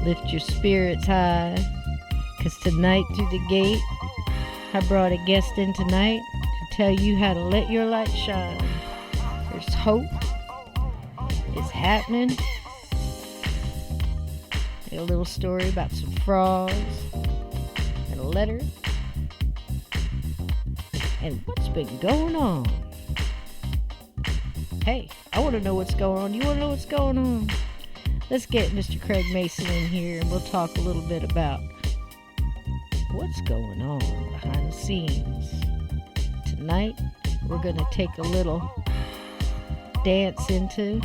Lift your spirits high, 'cause tonight through the gate, I brought a guest in tonight to tell you how to let your light shine. There's hope. It's happening. A little story about some frogs and a letter and what's been going on. Hey, I want to know what's going on. You want to know what's going on? Let's get Mr. Craig Mason in here and we'll talk a little bit about what's going on behind the scenes. Tonight, we're going to take a little dance into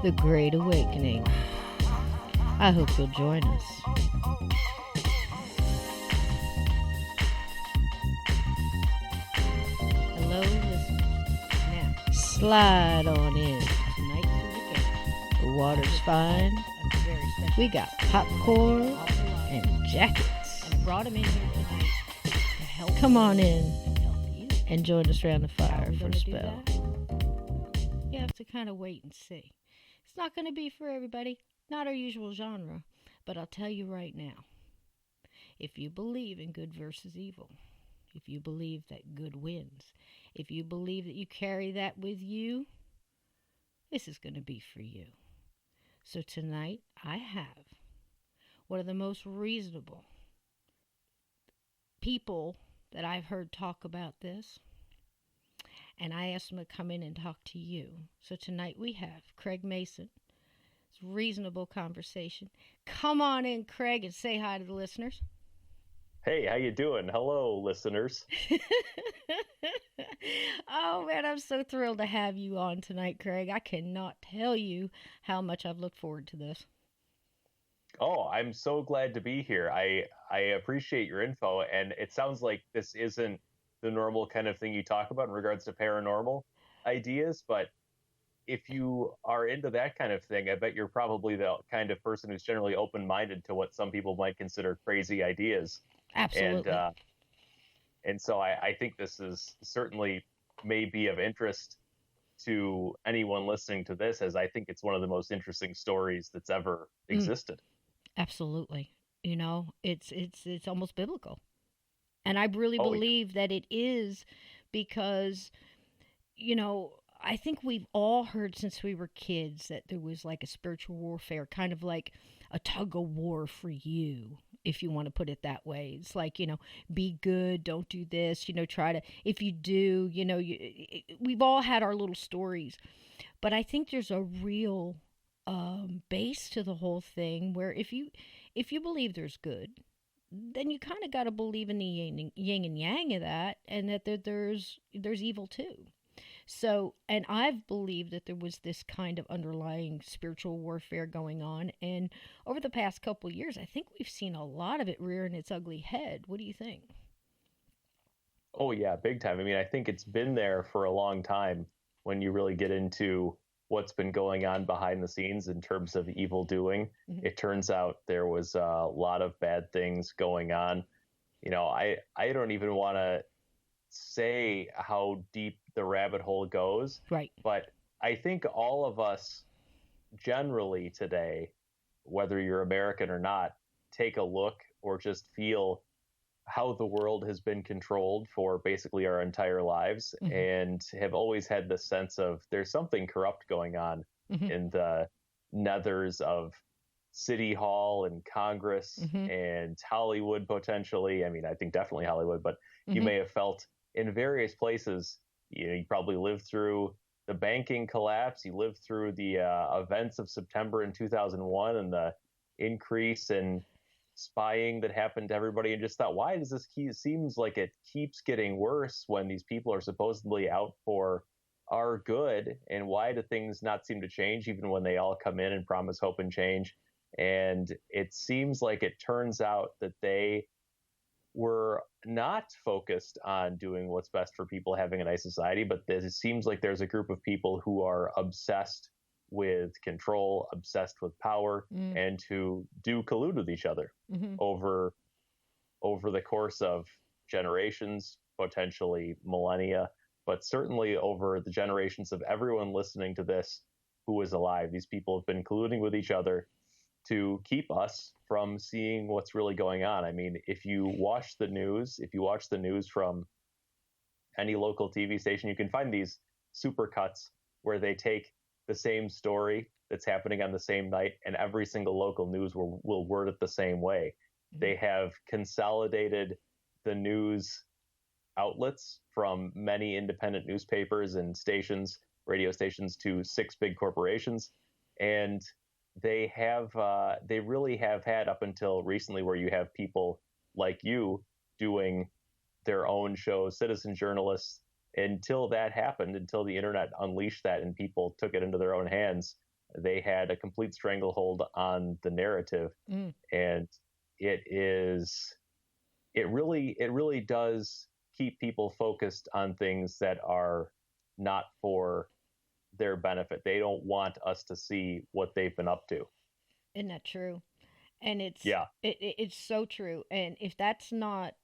the Great Awakening. I hope you'll join us. Hello, listeners. Now, slide on in. Tonight through the gate. The water's fine. We got popcorn and jackets. And I brought him in here tonight to help. Come on in and join us around the fire for a spell. You have to kind of wait and see. It's not going to be for everybody. Not our usual genre. But I'll tell you right now. If you believe in good versus evil, if you believe that good wins, if you believe that you carry that with you, this is going to be for you. So tonight, I have one of the most reasonable people that I've heard talk about this. And I asked him to come in and talk to you. So tonight we have Craig Mason. It's reasonable conversation. Come on in, Craig, and say hi to the listeners. Hey, how you doing? Hello, listeners. Oh, man, I'm so thrilled to have you on tonight, Craig. I cannot tell you how much I've looked forward to this. Oh, I'm so glad to be here. I appreciate your info, and it sounds like this isn't the normal kind of thing you talk about in regards to paranormal ideas, but if you are into that kind of thing, I bet you're probably the kind of person who's generally open-minded to what some people might consider crazy ideas. Absolutely. And so I think this is certainly may be of interest to anyone listening to this, as I think it's one of the most interesting stories that's ever existed. Absolutely. You know, it's almost biblical. And I really believe that it is because, you know, I think we've all heard since we were kids that there was like a spiritual warfare, kind of like a tug of war for you, if you want to put it that way. It's like, you know, be good, don't do this, you know, try to, if you do, you know, we've all had our little stories. But I think there's a real base to the whole thing where if you believe there's good, then you kind of got to believe in the yin and yang of that, and that there's evil too. So, and I've believed that there was this kind of underlying spiritual warfare going on. And over the past couple years, I think we've seen a lot of it rearing its ugly head. What do you think? Oh, yeah, big time. I mean, I think it's been there for a long time when you really get into what's been going on behind the scenes in terms of evil doing. Mm-hmm. It turns out there was a lot of bad things going on. You know, I don't even want to say how deep the rabbit hole goes. Right. But I think all of us generally today, whether you're American or not, take a look or just feel how the world has been controlled for basically our entire lives, mm-hmm. and have always had this sense of there's something corrupt going on, mm-hmm. in the nethers of City Hall and Congress, mm-hmm. and Hollywood potentially. I mean, I think definitely Hollywood, but mm-hmm. you may have felt in various places. You know, you probably lived through the banking collapse. You lived through the events of September in 2001 and the increase in spying that happened to everybody, and just thought, why does this seems like it keeps getting worse when these people are supposedly out for our good, and why do things not seem to change even when they all come in and promise hope and change? And it seems like it turns out that they were not focused on doing what's best for people having a nice society, but it seems like there's a group of people who are obsessed with control, obsessed with power, and who do collude with each other, mm-hmm. over the course of generations, potentially millennia, but certainly over the generations of everyone listening to this who is alive. These people have been colluding with each other to keep us from seeing what's really going on. I mean, if you watch the news from any local TV station, you can find these super cuts where they take the same story that's happening on the same night, and every single local news will word it the same way. Mm-hmm. They have consolidated the news outlets from many independent newspapers and stations, radio stations, to 6 big corporations. And they really have had, up until recently, where you have people like you doing their own shows, citizen journalists. Until that happened, until the internet unleashed that and people took it into their own hands, they had a complete stranglehold on the narrative. And it really does keep people focused on things that are not for their benefit. They don't want us to see what they've been up to. Isn't that true? And it's so true. And if that's not,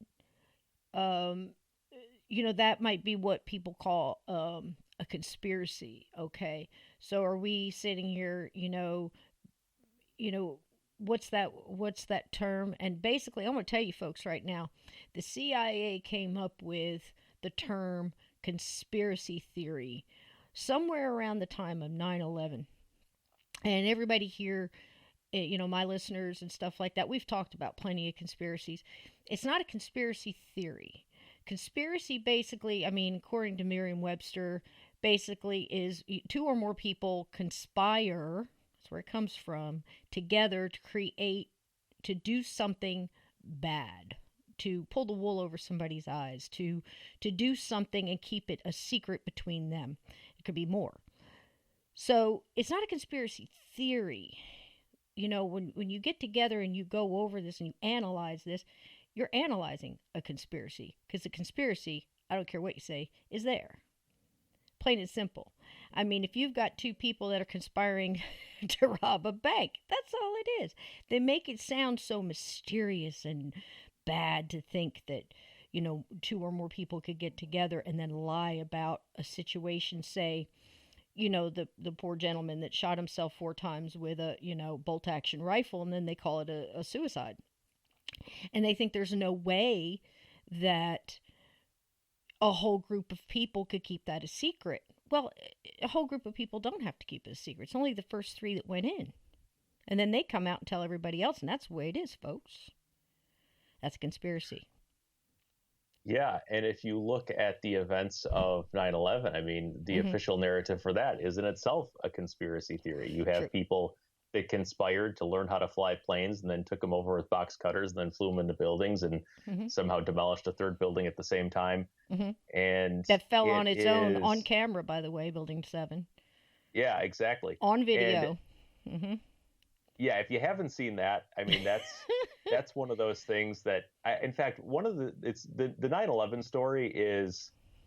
that might be what people call a conspiracy. Okay, so are we sitting here? What's that term? And basically, I'm going to tell you folks right now, the CIA came up with the term conspiracy theory somewhere around the time of 9/11. And everybody here, my listeners and stuff like that, we've talked about plenty of conspiracies. It's not a conspiracy theory. Conspiracy basically, according to Merriam-Webster, basically is 2 or more people conspire, that's where it comes from, together to do something bad, to pull the wool over somebody's eyes, to do something and keep it a secret between them. It could be more. So it's not a conspiracy theory. When you get together and you go over this and you analyze this, you're analyzing a conspiracy, because the conspiracy, I don't care what you say, is there. Plain and simple. If you've got 2 people that are conspiring to rob a bank, that's all it is. They make it sound so mysterious and bad to think that, 2 or more people could get together and then lie about a situation. Say, the poor gentleman that shot himself 4 times with a, bolt action rifle, and then they call it a suicide. And they think there's no way that a whole group of people could keep that a secret. Well, a whole group of people don't have to keep it a secret. It's only the first 3 that went in. And then they come out and tell everybody else, and that's the way it is, folks. That's a conspiracy. Yeah, and if you look at the events of 9/11, the official narrative for that is in itself a conspiracy theory. You have people that conspired to learn how to fly planes and then took them over with box cutters and then flew them into buildings and somehow demolished a 3rd building at the same time. And that fell on its own, on camera, by the way, Building 7. Yeah, exactly. On video. Yeah, if you haven't seen that, that's one of those things that, in fact, the 9/11 story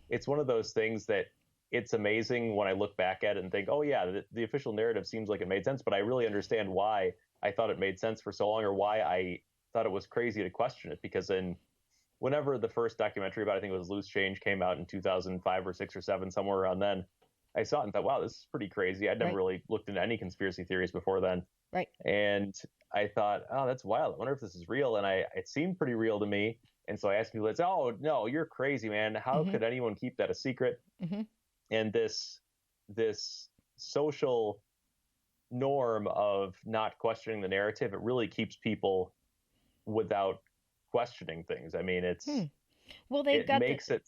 it's one of those things that it's amazing when I look back at it and think, oh yeah, the official narrative seems like it made sense, but I really understand why I thought it made sense for so long, or why I thought it was crazy to question it. Because whenever the first documentary about, I think it was Loose Change, came out in 2005 or 6 or 7, somewhere around then, I saw it and thought, wow, this is pretty crazy. I'd never really looked into any conspiracy theories before then. Right. And I thought, oh, that's wild. I wonder if this is real. And it seemed pretty real to me. And so I asked people, oh, no, you're crazy, man. How could anyone keep that a secret? And this social norm of not questioning the narrative, it really keeps people without questioning things. It's well, they've got makes it.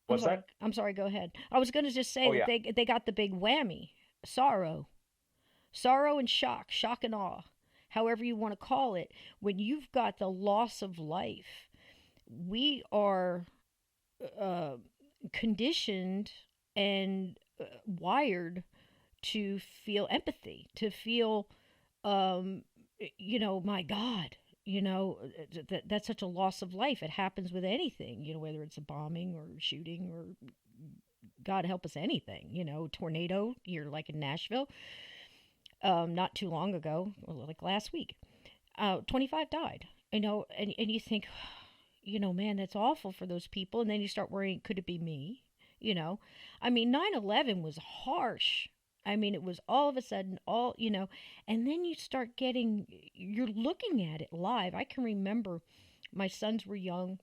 What's that? I'm sorry. Go ahead. I was going to just say that they got the big whammy: sorrow and shock and awe, however you want to call it. When you've got the loss of life, we are conditioned and wired to feel empathy, to feel, my God, that's such a loss of life. It happens with anything, whether it's a bombing or shooting or, God help us, anything, tornado here, like in Nashville, not too long ago, like last week, 25 died, and you think, man, that's awful for those people. And then you start worrying, could it be me? 9/11 was harsh. I mean, it was all of a sudden, all, and then you're looking at it live. I can remember my sons were young.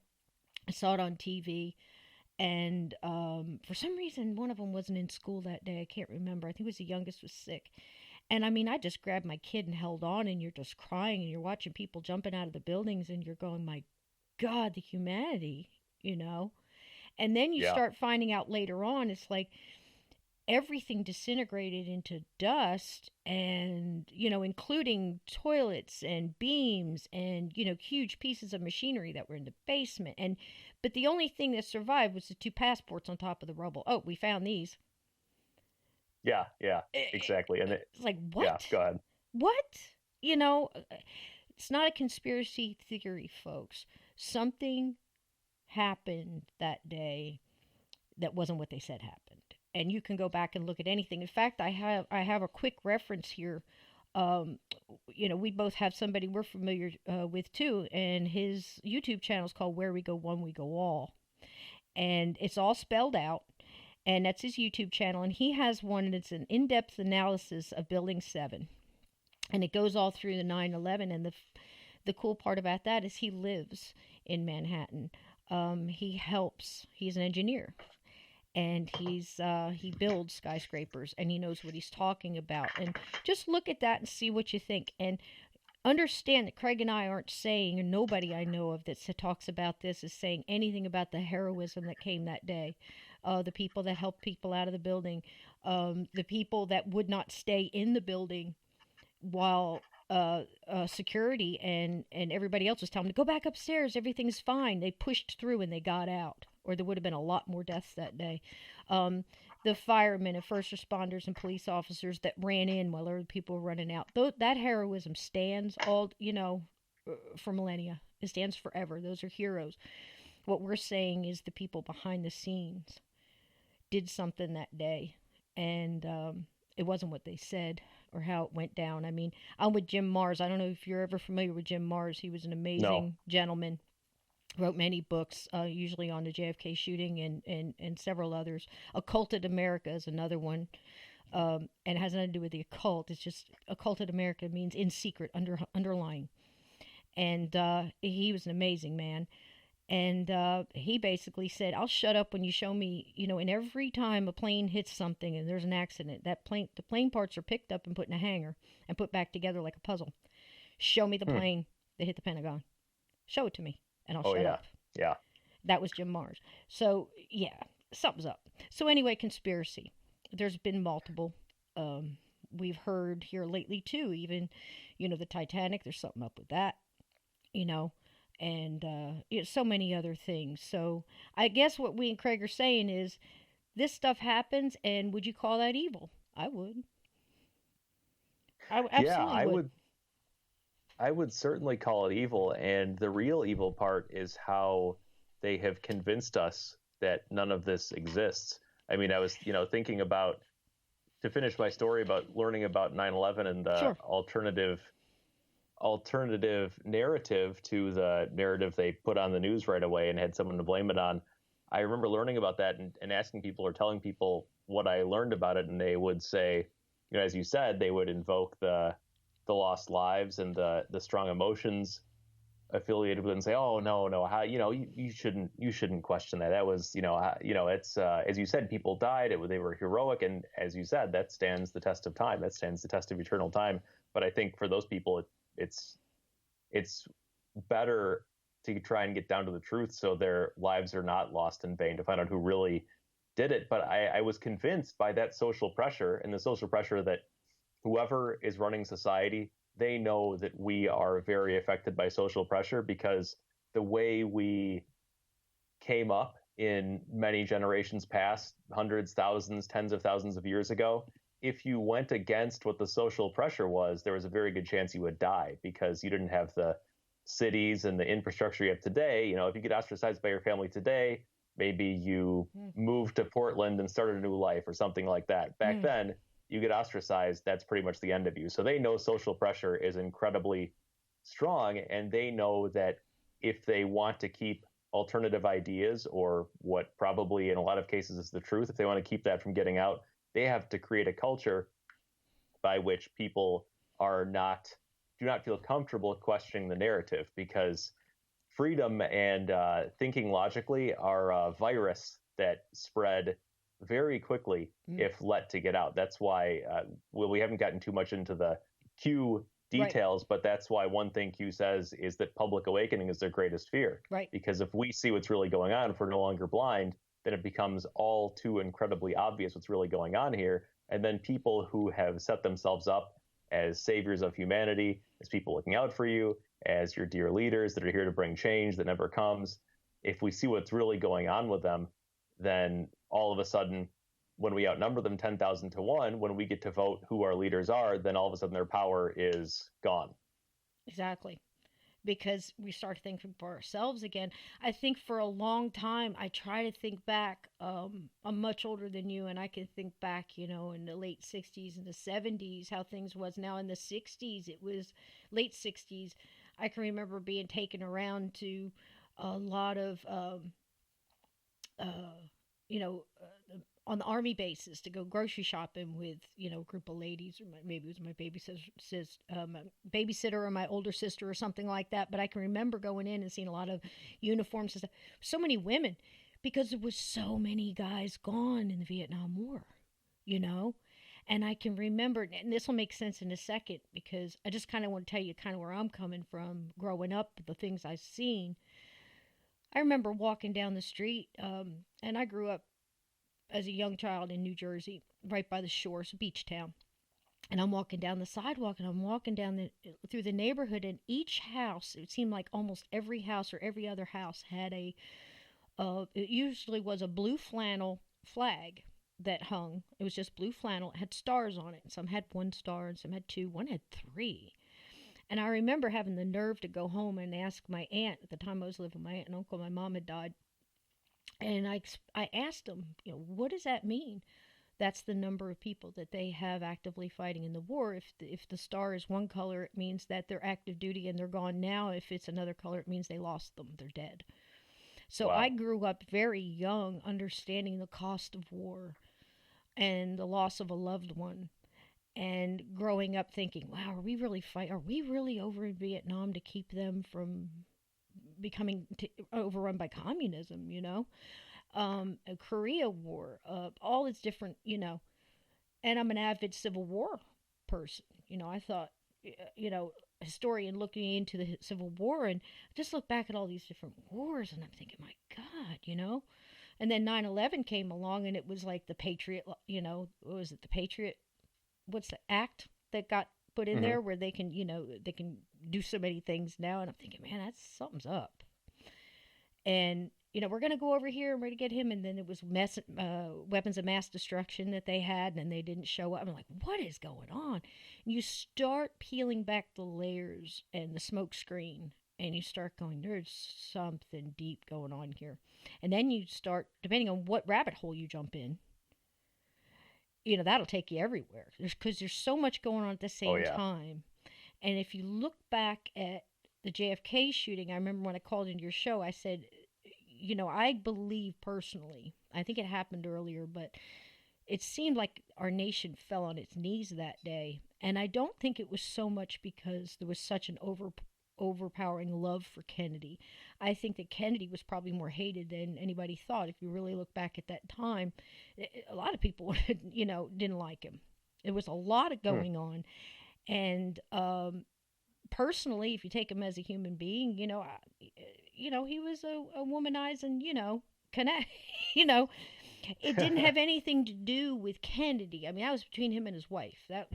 I saw it on TV. And for some reason, one of them wasn't in school that day. I can't remember. I think it was the youngest was sick. And I mean, I just grabbed my kid and held on, and you're just crying, and you're watching people jumping out of the buildings, and you're going, my God, the humanity, you know? And then you Yeah. start finding out later on, it's like everything disintegrated into dust, and, including toilets and beams and, huge pieces of machinery that were in the basement. But the only thing that survived was the two passports on top of the rubble. Oh, we found these. Yeah. Yeah. Exactly. And It's like, yeah, what? go ahead. What? You know, it's not a conspiracy theory, folks. Something happened that day that wasn't what they said happened. And you can go back and look at anything. In fact, I have a quick reference here. Um, we both have somebody we're familiar with too, and his YouTube channel is called Where We Go One, We Go All, and it's all spelled out. And that's his YouTube channel, and he has one, and it's an in-depth analysis of Building 7, and it goes all through the 9/11. And the cool part about that is he lives in Manhattan. He's an engineer, and he builds skyscrapers, and he knows what he's talking about. And just look at that and see what you think, and understand that Craig and I aren't saying, and nobody I know of that talks about this is saying anything about the heroism that came that day. The people that helped people out of the building, the people that would not stay in the building while security and everybody else was telling them to go back upstairs. Everything's fine. They pushed through and they got out, or there would have been a lot more deaths that day. Um, the firemen and first responders and police officers that ran in while other people were running out. That heroism stands for millennia. It stands forever. Those are heroes. What we're saying is the people behind the scenes did something that day, and it wasn't what they said or how it went down. I mean, I'm with Jim Mars. I don't know if you're ever familiar with Jim Mars. He was an No. amazing gentleman. Wrote many books, usually on the JFK shooting and several others. Occulted America is another one, and it has nothing to do with the occult. It's just Occulted America means in secret, underlying. And he was an amazing man. And he basically said, I'll shut up when you show me, and every time a plane hits something and there's an accident, the plane parts are picked up and put in a hangar and put back together like a puzzle. Show me the Hmm. plane that hit the Pentagon. Show it to me, and I'll Oh, shut yeah. up. Yeah. That was Jim Mars. So, yeah, something's up. So, anyway, conspiracy. There's been multiple. Um, we've heard here lately, too, even, the Titanic, there's something up with that, you know and so many other things. So I guess what we and Craig are saying is this stuff happens, and would you call that evil? I would. Yeah, Absolutely would. I would certainly call it evil, and the real evil part is how they have convinced us that none of this exists. I mean, I was, thinking about, to finish my story about learning about 9/11 and the Sure. alternative narrative to the narrative they put on the news right away and had someone to blame it on. I remember learning about that and asking people or telling people what I learned about it, and they would say, as you said, they would invoke the lost lives and the strong emotions affiliated with it and say, oh, no, how, you shouldn't question that. That was, it's as you said, people died. They were heroic, and as you said, that stands the test of time. That stands the test of eternal time. But I think for those people, it's better to try and get down to the truth so their lives are not lost in vain, to find out who really did it. But I was convinced by that social pressure, and the social pressure that whoever is running society, they know that we are very affected by social pressure, because the way we came up in many generations past, hundreds, thousands, tens of thousands of years ago, if you went against what the social pressure was, there was a very good chance you would die, because you didn't have the cities and the infrastructure you have today. If you get ostracized by your family today, maybe you Mm. moved to Portland and started a new life or something like that. Back then, you get ostracized, that's pretty much the end of you. So they know social pressure is incredibly strong, and they know that if they want to keep alternative ideas, or what probably in a lot of cases is the truth, if they want to keep that from getting out, they have to create a culture by which people do not feel comfortable questioning the narrative, because freedom and thinking logically are a virus that spread very quickly if let to get out. That's why, well, we haven't gotten too much into the Q details, right, but that's why one thing Q says is that public awakening is their greatest fear. Right. Because if we see what's really going on, if we're no longer blind, then it becomes all too incredibly obvious what's really going on here. And then people who have set themselves up as saviors of humanity, as people looking out for you, as your dear leaders that are here to bring change that never comes, if we see what's really going on with them, then all of a sudden, when we outnumber them 10,000 to 1, when we get to vote who our leaders are, then all of a sudden their power is gone. Exactly. Because we start thinking for ourselves again. I think for a long time, I try to think back. I'm much older than you, and I can think back, in the late 60s and the 70s, how things was. Now in the 60s, it was late 60s. I can remember being taken around to a lot of, you know, on the army bases to go grocery shopping with a group of ladies, or maybe it was my babysitter or my older sister or something like that. But I can remember going in and seeing a lot of uniforms and stuff. So many women, because there was so many guys gone in the Vietnam War, And I can remember, and this will make sense in a second, because I just kind of want to tell you kind of where I'm coming from, growing up, the things I've seen. I remember walking down the street, and I grew up as a young child in New Jersey, right by the shore. It's a beach town. And I'm walking down the sidewalk, and I'm walking down through the neighborhood, and each house, it seemed like almost every house or every other house had it usually was a blue flannel flag that hung. It was just blue flannel. It had stars on it. Some had 1 star, and some had 2. One had 3. And I remember having the nerve to go home and ask my aunt. At the time I was living with my aunt and uncle. My mom had died. And I asked them, what does that mean? That's the number of people that they have actively fighting in the war. If the star is one color, it means that they're active duty and they're gone now. If it's another color, it means they lost them. They're dead. So wow. I grew up very young, understanding the cost of war and the loss of a loved one. And growing up thinking, wow, are we really over in Vietnam to keep them from becoming overrun by communism, a Korea War, all its different, and I'm an avid Civil War person. I thought, historian looking into the Civil War, and just look back at all these different wars, and I'm thinking, my God, and then 9/11 came along, and it was like the Patriot, what was it, the Patriot, what's the act that got put in there where they can, they can do so many things now. And I'm thinking, man, something's up. And, we're going to go over here and we're going to get him. And then it was weapons of mass destruction that they had, and they didn't show up. I'm like, what is going on? And you start peeling back the layers and the smoke screen, and you start going, there's something deep going on here. And then you start, depending on what rabbit hole you jump in, that'll take you everywhere. Because there's so much going on at the same time. And if you look back at the JFK shooting, I remember when I called into your show, I said, I believe personally, I think it happened earlier, but it seemed like our nation fell on its knees that day. And I don't think it was so much because there was such an overpowering love for Kennedy. I think that Kennedy was probably more hated than anybody thought. If you really look back at that time, a lot of people, didn't like him. There was a lot of going on. And personally, if you take him as a human being, he was a womanizing, connect, it didn't have anything to do with Kennedy. I mean, that was between him and his wife. That,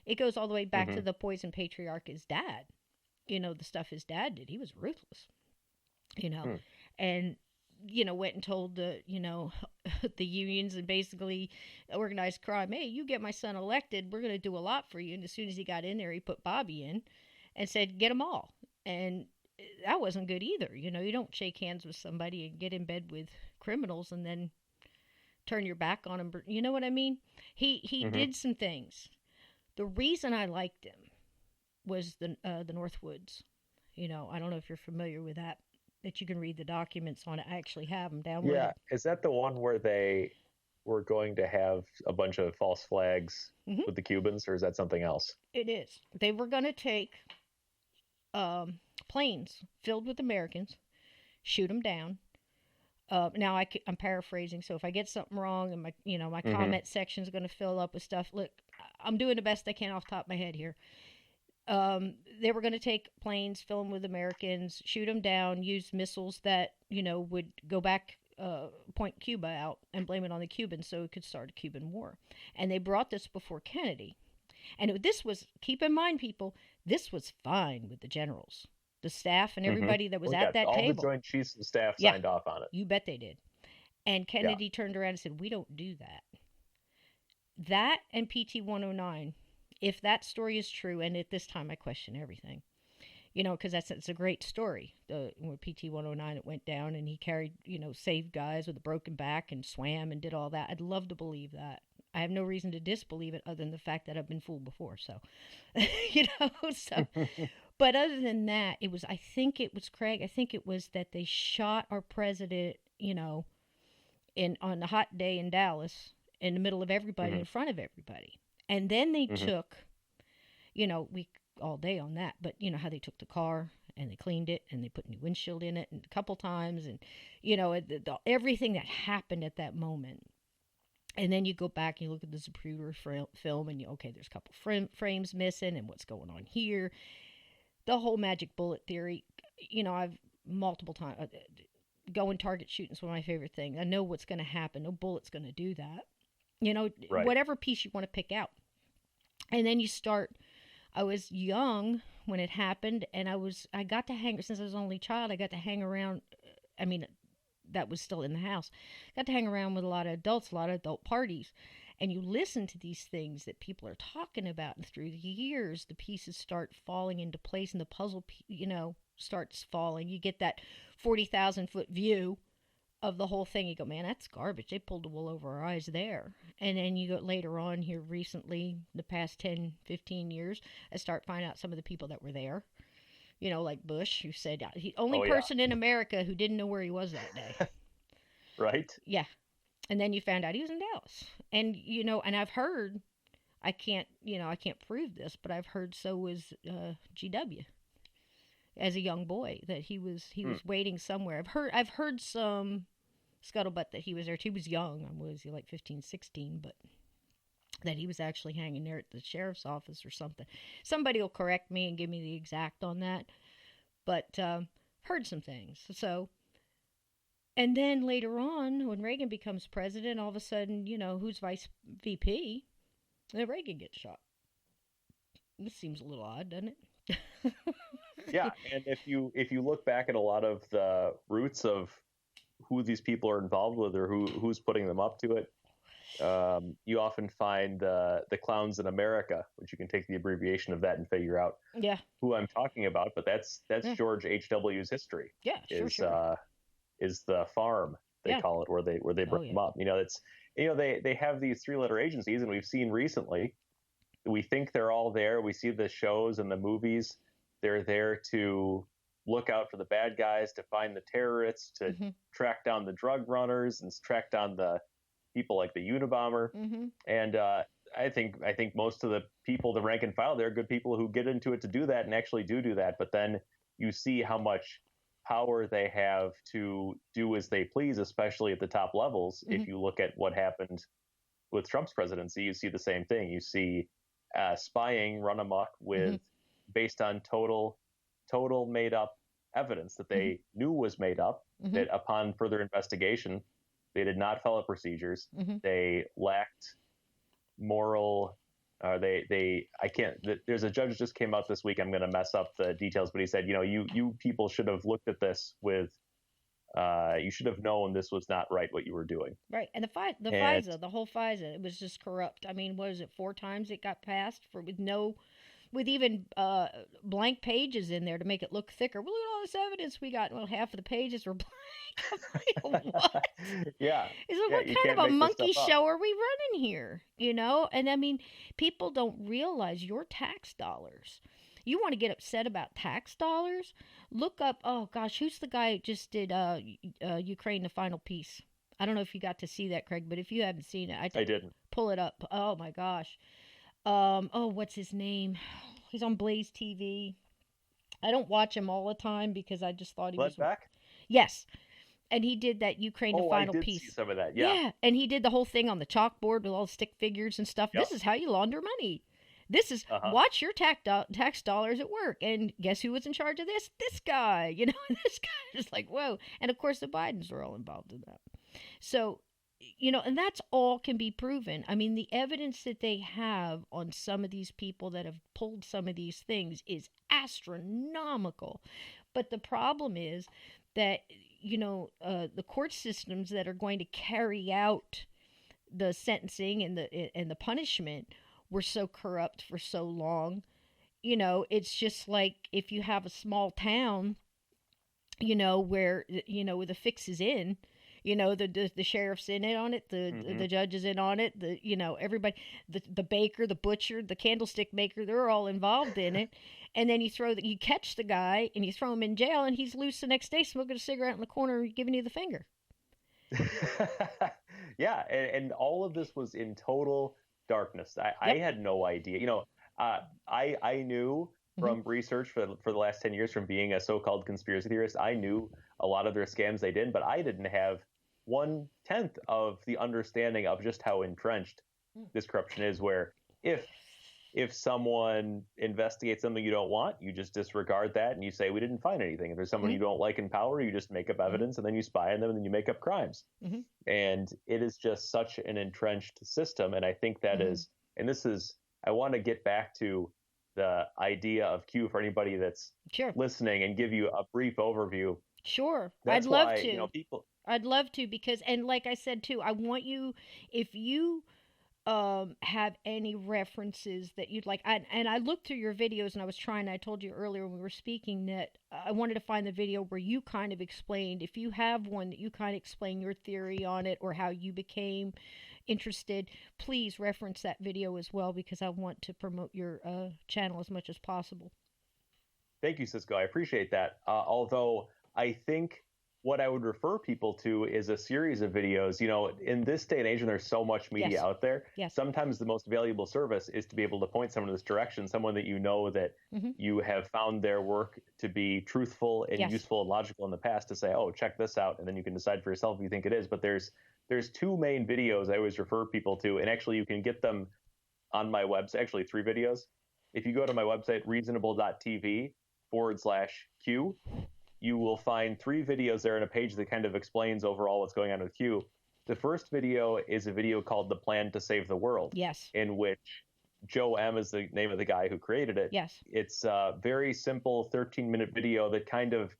it goes all the way back to the poison patriarch, his dad. The stuff his dad did. He was ruthless, and, went and told the, the unions and basically organized crime, hey, you get my son elected, we're going to do a lot for you. And as soon as he got in there, he put Bobby in and said, get them all. And that wasn't good either. You don't shake hands with somebody and get in bed with criminals and then turn your back on them. You know what I mean? He did some things. The reason I liked him was the Northwoods. I don't know if you're familiar with that you can read the documents on it. I actually have them downloaded. Yeah, is that the one where they we're going to have a bunch of false flags Hmm. with the Cubans, or is that something else? It is. They were going to take planes filled with Americans, shoot them down. Now I'm paraphrasing, so if I get something wrong and my Hmm. comment section is going to fill up with stuff, look, I'm doing the best I can off the top of my head here. They were going to take planes, fill them with Americans, shoot them down, use missiles that would go back, point Cuba out, and blame it on the Cubans so it could start a Cuban war. And they brought this before Kennedy. And this was, keep in mind, people, this was fine with the generals, the staff, and Hmm. everybody that was Well, at yeah, that all the table. Joint Chiefs of Staff Yeah, signed off on it. you bet they did. And Yeah. Kennedy turned around and said, "We don't do that." That and PT 109, if that story is true, and at this time I question everything, because it's a great story. When PT 109 it went down and he carried, saved guys with a broken back and swam and did all that. I'd love to believe that. I have no reason to disbelieve it other than the fact that I've been fooled before. So, so. But other than that, I think it was Craig. I think it was that they shot our president, in on a hot day in Dallas in the middle of everybody, Hmm. in front of everybody. And then they Hmm. took, we all day on that, but you know how they took the car and they cleaned it and they put new windshield in it and a couple times, and everything that happened at that moment. And then you go back and you look at the Zapruder film and okay, there's a couple frames missing and what's going on here. The whole magic bullet theory, I've multiple times, going target shooting is one of my favorite things. I know what's going to happen. No bullet's going to do that. Right. Whatever piece you want to pick out. And then you start. I was young when it happened, and I got to hang, since I was only child, I got to hang around. I mean, that was still in the house. Got to hang around with a lot of adults, a lot of adult parties. And you listen to these things that people are talking about, and through the years, the pieces start falling into place, and the puzzle, starts falling. You get that 40,000-foot view of the whole thing. You go, man, that's garbage. They pulled the wool over our eyes there. And then you go later on here recently, the past 10, 15 years, I start finding out some of the people that were there. Like Bush, who said he only Oh yeah. person in America who didn't know where he was that day. Right. Yeah. And then you found out he was in Dallas. And and I've heard, I can't prove this, but I've heard so was GW as a young boy, that he Hmm. was waiting somewhere. I've heard some scuttlebutt that he was there too. He was young. Was he like 15, 16? But that he was actually hanging there at the sheriff's office or something. Somebody will correct me and give me the exact on that. But heard some things. So, and then later on, when Reagan becomes president, all of a sudden, who's vice VP? And Reagan gets shot. This seems a little odd, doesn't it? Yeah, and if you look back at a lot of the roots of who these people are involved with, or who's putting them up to it, you often find the clowns in America, which you can take the abbreviation of that and figure out Yeah. who I'm talking about. But that's Yeah. George H.W.'s history. Yeah. Sure. Is Sure. is the farm, they Yeah. call it, where they Oh bring yeah. them up. It's they have these three-letter agencies, and we've seen recently. We think they're all there. We see the shows and the movies. They're there to look out for the bad guys, to find the terrorists, to Mhm. track down the drug runners, and track down the people like the Unabomber. Mhm. And I think most of the people, the rank and file, they're good people who get into it to do that and actually do that. But then you see how much power they have to do as they please, especially at the top levels. Mhm. If you look at what happened with Trump's presidency, you see the same thing. You see spying run amok with Mhm. based on total made up evidence that Mhm. they knew was made up. Mhm. That upon further investigation, they did not follow procedures. Mhm. They lacked moral. They I can't. There's a judge just came out this week. I'm going to mess up the details, but he said, you people should have looked at this with. You should have known this was not right what you were doing. Right. And the And FISA, the whole FISA, it was just corrupt. I mean, what is it? 4 times it got passed for with even blank pages in there to make it look thicker. Well, look at all this evidence we got. Well, half of the pages were blank. I'm like, what? yeah, Is it, yeah, what you kind can't of a make this monkey stuff up. show are we running here? And I mean, people don't realize your tax dollars. You want to get upset about tax dollars? Look up. Oh gosh, who's the guy who just did Ukraine the final piece? I don't know if you got to see that, Craig, but if you haven't seen it, I didn't. pull it up. Oh my gosh. Oh, what's his name? He's on Blaze TV. I don't watch him all the time because I just thought he Glenn was. Beck? Yes, and he did that Ukraine the Oh, I final did see piece. some of that. Yeah. Yeah, and he did the whole thing on the chalkboard with all the stick figures and stuff. Yep. This is how you launder money. This is Uh-huh. watch your tax dollars at work. And guess who was in charge of this? This guy. You know, this guy is like, whoa. And of course, the Bidens are all involved in that. So, you know, and that's all can be proven. I mean, the evidence that they have on some of these people that have pulled some of these things is astronomical. But the problem is that, you know, the court systems that are going to carry out the sentencing and the punishment were so corrupt for so long. You know, it's just like if you have a small town, you know, where you know the fix is in, you know, the sheriff's in it on it, the judge is in on it, the you know everybody, the baker, the butcher, the candlestick maker, they're all involved in it. And then you catch the guy and you throw him in jail and he's loose the next day smoking a cigarette in the corner giving you the finger. Yeah, and all of this was in total darkness. I had no idea. You know, I knew from research for the last 10 years, from being a so-called conspiracy theorist, I knew a lot of their scams they did, but I didn't have 1/10 of the understanding of just how entrenched this corruption is, where if someone investigates something you don't want, you just disregard that and you say we didn't find anything. If there's someone you don't like in power, you just make up evidence and then you spy on them and then you make up crimes. And it is just such an entrenched system. And I think that is, and this is, I want to get back to the idea of Q for anybody that's listening and give you a brief overview. Sure. That's I'd love why, to. you know, people. I'd love to, because, and like I said too, I want you, if you have any references that you'd like, and I looked through your videos and I was trying, I told you earlier when we were speaking that I wanted to find the video where you kind of explained, if you have one that you kind of explain your theory on it or how you became interested, please reference that video as well, because I want to promote your channel as much as possible. Thank you, Cisco. I appreciate that. Although I think what I would refer people to is a series of videos. You know, in this day and age, when there's so much media out there, sometimes the most valuable service is to be able to point someone in this direction, someone that you know that you have found their work to be truthful and useful and logical in the past, to say, oh, check this out, and then you can decide for yourself if you think it is. But there's two main videos I always refer people to, and actually you can get them on my website, actually 3 videos. If you go to my website, reasonable.tv/Q, you will find 3 videos there in a page that kind of explains overall what's going on with Q. The first video is a video called The Plan to Save the World. Yes. In which Joe M is the name of the guy who created it. Yes. It's a very simple 13-minute video that kind of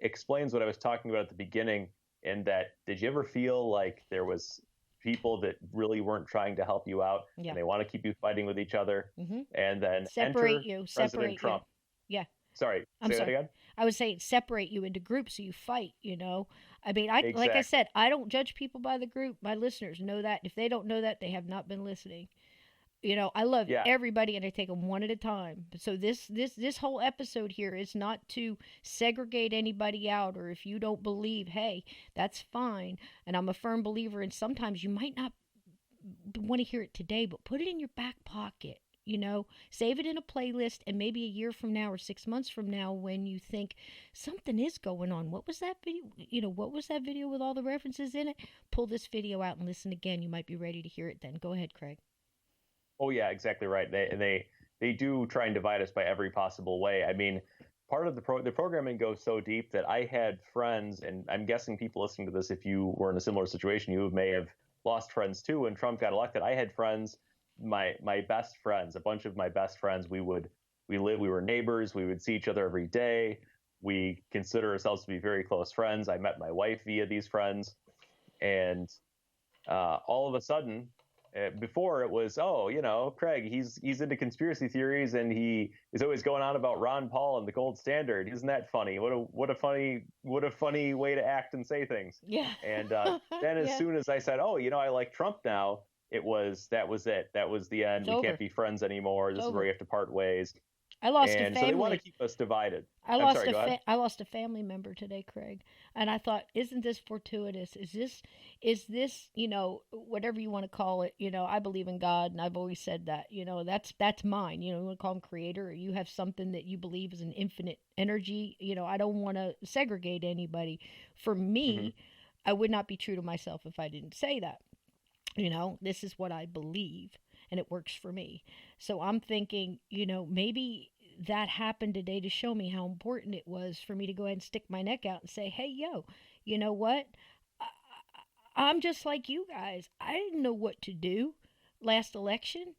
explains what I was talking about at the beginning, and that, did you ever feel like there was people that really weren't trying to help you out, and they want to keep you fighting with each other, and then separate President Trump. Yeah. Sorry. Say that again? I would say separate you into groups so you fight, you know. I mean, like I said, I don't judge people by the group. My listeners know that. If they don't know that, they have not been listening. You know, I love everybody and I take them one at a time. So this whole episode here is not to segregate anybody out, or if you don't believe, hey, that's fine. And I'm a firm believer in sometimes you might not want to hear it today, but put it in your back pocket. You know, save it in a playlist, and maybe a year from now or 6 months from now, when you think something is going on, what was that video? You know, what was that video with all the references in it? Pull this video out and listen again. You might be ready to hear it then. Go ahead, Craig. Oh yeah, exactly right. They do try and divide us by every possible way. I mean, part of the programming goes so deep that I had friends, and I'm guessing people listening to this, if you were in a similar situation, you may have lost friends too when Trump got elected. I had friends. My best friends, a bunch of my best friends, we were neighbors. We would see each other every day. We consider ourselves to be very close friends. I met my wife via these friends. And all of a sudden, before it was, oh, you know, Craig, he's into conspiracy theories, and he is always going on about Ron Paul and the gold standard. Isn't that funny? What a funny way to act and say things. Yeah. And then as soon as I said, oh, you know, I like Trump now, that was it. That was the end. We can't be friends anymore. This is where we have to part ways. I lost a And so they want to family. keep us divided. I I'm lost sorry, go ahead. I lost a family member today, Craig, and I thought, isn't this fortuitous? Is this whatever you want to call it? I believe in God, and I've always said that. That's mine. You want to call him creator, or you have something that you believe is an infinite energy. I don't want to segregate anybody. For Hmm. me, I would not be true to myself if I didn't say that. This is what I believe, and it works for me. So I'm thinking, maybe that happened today to show me how important it was for me to go ahead and stick my neck out and say, hey, yo, you know what? I'm just like you guys. I didn't know what to do last election.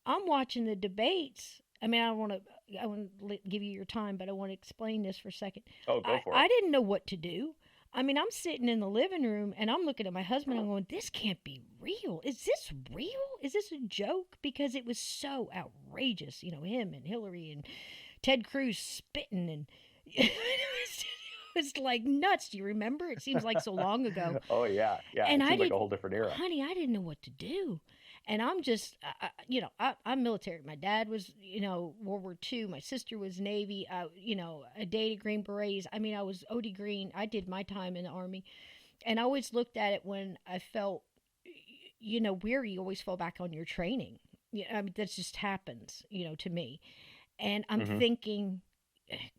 I'm watching the debates. I mean, I want to give you your time, but I want to explain this for a second. Oh, go for it. I didn't know what to do. I mean, I'm sitting in the living room and I'm looking at my husband and I'm going, this can't be real. Is this real? Is this a joke? Because it was so outrageous. Him and Hillary and Ted Cruz spitting and it was like nuts. Do you remember? It seems like so long ago. Oh yeah, yeah. And It I seems like did, a whole different era. honey, I didn't know what to do. And I'm just, I'm military. My dad was, World War II. My sister was Navy. I dated Green Berets. I mean, I was OD Green. I did my time in the Army. And I always looked at it when I felt, weary. You always fall back on your training. Yeah, I mean, that just happens, to me. And I'm Hmm. thinking,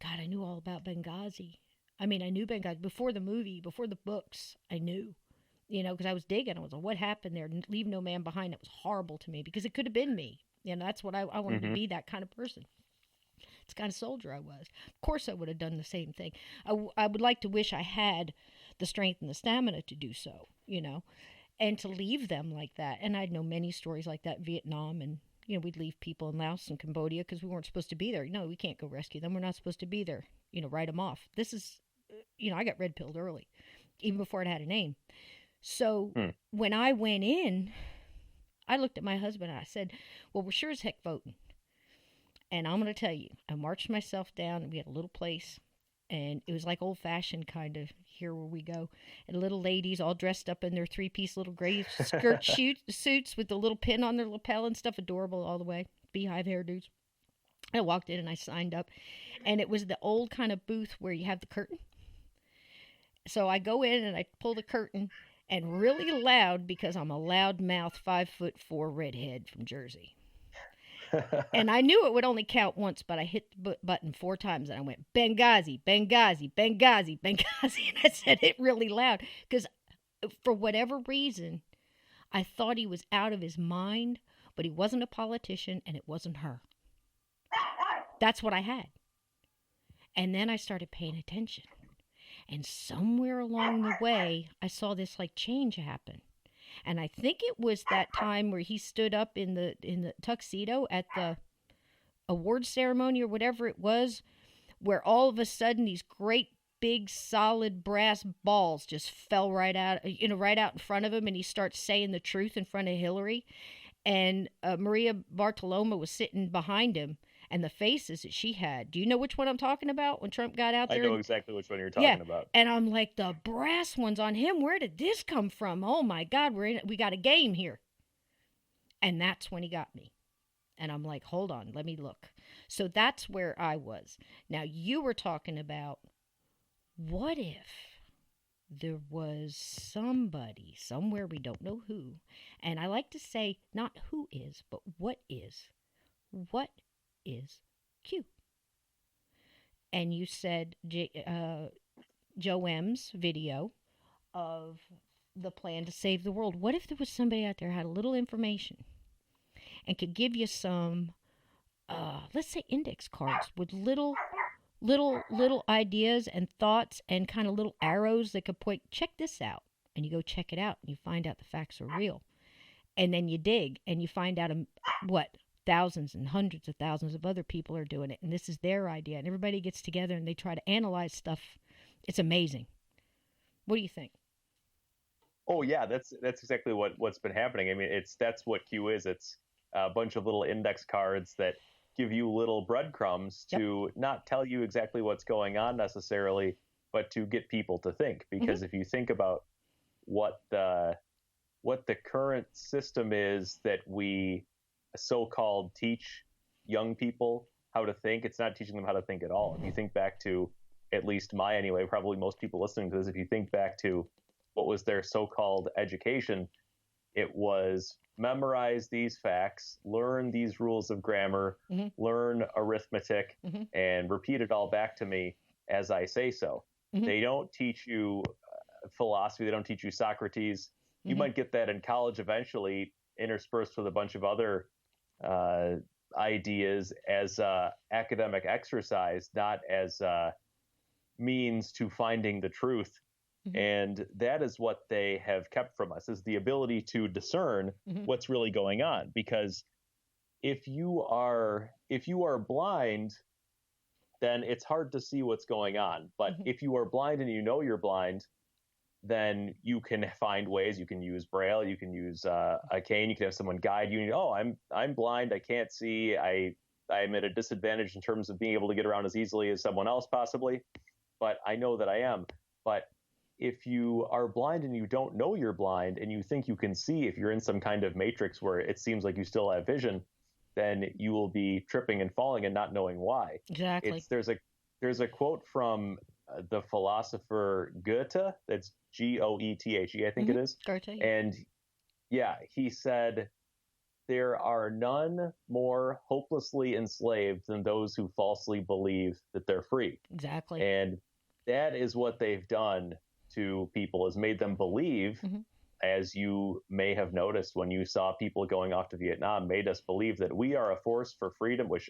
God, I knew all about Benghazi. I mean, I knew Benghazi before the movie, before the books. I knew, because I was digging. I was like, what happened there? Leave no man behind. It was horrible to me because it could have been me. That's what I wanted to Hmm. be, that kind of person. It's the kind of soldier I was. Of course, I would have done the same thing. I would like to wish I had the strength and the stamina to do so, and to leave them like that. And I know many stories like that in Vietnam, and we'd leave people in Laos and Cambodia because we weren't supposed to be there. No, we can't go rescue them. We're not supposed to be there. Write them off. This is, I got red pilled early, even before it had a name. So Hmm. when I went in, I looked at my husband and I said, well, we're sure as heck voting. And I'm going to tell you, I marched myself down. And we had a little place, and it was like old fashioned kind of here where we go. And little ladies all dressed up in their 3-piece little gray suits with the little pin on their lapel and stuff, adorable all the way, beehive hairdos. I walked in and I signed up, and it was the old kind of booth where you have the curtain. So I go in and I pull the curtain, and really loud because I'm a loud mouth 5'4" redhead from Jersey. And I knew it would only count once, but I hit the button 4 times and I went, Benghazi, Benghazi, Benghazi, Benghazi. And I said it really loud because for whatever reason, I thought he was out of his mind, but he wasn't a politician and it wasn't her. That's what I had. And then I started paying attention. And somewhere along the way, I saw this like change happen. And I think it was that time where he stood up in the tuxedo at the award ceremony or whatever it was, where all of a sudden these great big solid brass balls just fell right out, right out in front of him, and he starts saying the truth in front of Hillary, and Maria Bartiromo was sitting behind him. And the faces that she had. Do you know which one I'm talking about when Trump got out I there? know exactly which one you're Yeah. talking about. And I'm like, the brass ones on him, where did this come from? Oh my God, we got a game here. And that's when he got me. And I'm like, hold on, let me look. So that's where I was. Now, you were talking about what if there was somebody somewhere, we don't know who, and I like to say not who is, but what is. What is Q? And you said Joe M's video of the plan to save the world. What if there was somebody out there who had a little information and could give you some, let's say, index cards with little ideas and thoughts and kind of little arrows that could point, check this out. And you go check it out and you find out the facts are real. And then you dig and you find out what thousands and hundreds of thousands of other people are doing it. And this is their idea. And everybody gets together and they try to analyze stuff. It's amazing. What do you think? Oh yeah, that's exactly what's been happening. I mean, that's what Q is. It's a bunch of little index cards that give you little breadcrumbs to not tell you exactly what's going on necessarily, but to get people to think. Because if you think about what the current system is that we so-called teach young people how to think. It's not teaching them how to think at all. If you think back to, at least my anyway, probably most people listening to this, if you think back to what was their so-called education, it was memorize these facts, learn these rules of grammar, learn arithmetic, and repeat it all back to me as I say so. They don't teach you philosophy. They don't teach you Socrates. You might get that in college eventually, interspersed with a bunch of other ideas as academic exercise, not as means to finding the truth. And that is what they have kept from us, is the ability to discern what's really going on. Because if you are blind, then it's hard to see what's going on. But if you are blind and you know you're blind, then you can find ways. You can use Braille. You can use a cane. You can have someone guide you. Oh, I'm blind. I can't see. I'm at a disadvantage in terms of being able to get around as easily as someone else possibly. But I know that I am. But if you are blind and you don't know you're blind and you think you can see, if you're in some kind of matrix where it seems like you still have vision, then you will be tripping and falling and not knowing why. Exactly. There's a quote from the philosopher Goethe. That's Goethe, I think it is. Goethe. And yeah, he said, there are none more hopelessly enslaved than those who falsely believe that they're free. Exactly. And that is what they've done to people, is made them believe, as you may have noticed when you saw people going off to Vietnam, made us believe that we are a force for freedom, which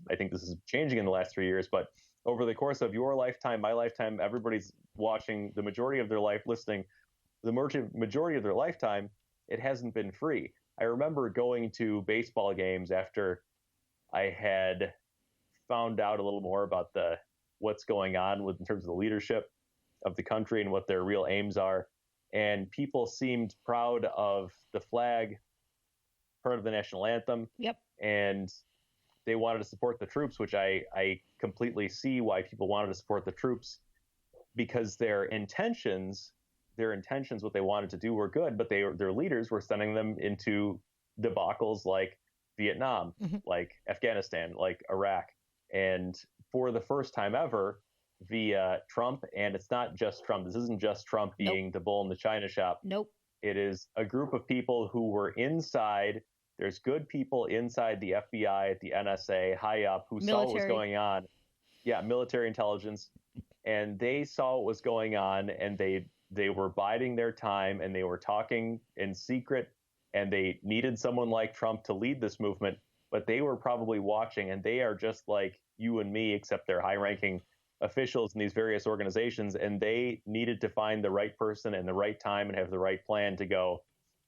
I think this is changing in the last 3 years, but over the course of your lifetime, my lifetime, everybody's watching, the majority of their life listening, the majority of their lifetime, it hasn't been free. I remember going to baseball games after I had found out a little more about what's going on in terms of the leadership of the country and what their real aims are. And people seemed proud of the flag, part of the national anthem. Yep. And they wanted to support the troops, which I completely see why people wanted to support the troops, because their intentions, what they wanted to do were good, but their leaders were sending them into debacles like Vietnam, like Afghanistan, like Iraq. And for the first time ever, via Trump, and it's not just Trump. This isn't just Trump being the bull in the china shop. Nope. It is a group of people who were inside. There's good people inside the FBI, the NSA, high up, who saw what was going on. Yeah, military intelligence. And they saw what was going on, and they were biding their time, and they were talking in secret, and they needed someone like Trump to lead this movement. But they were probably watching, and they are just like you and me, except they're high-ranking officials in these various organizations, and they needed to find the right person and the right time and have the right plan to go,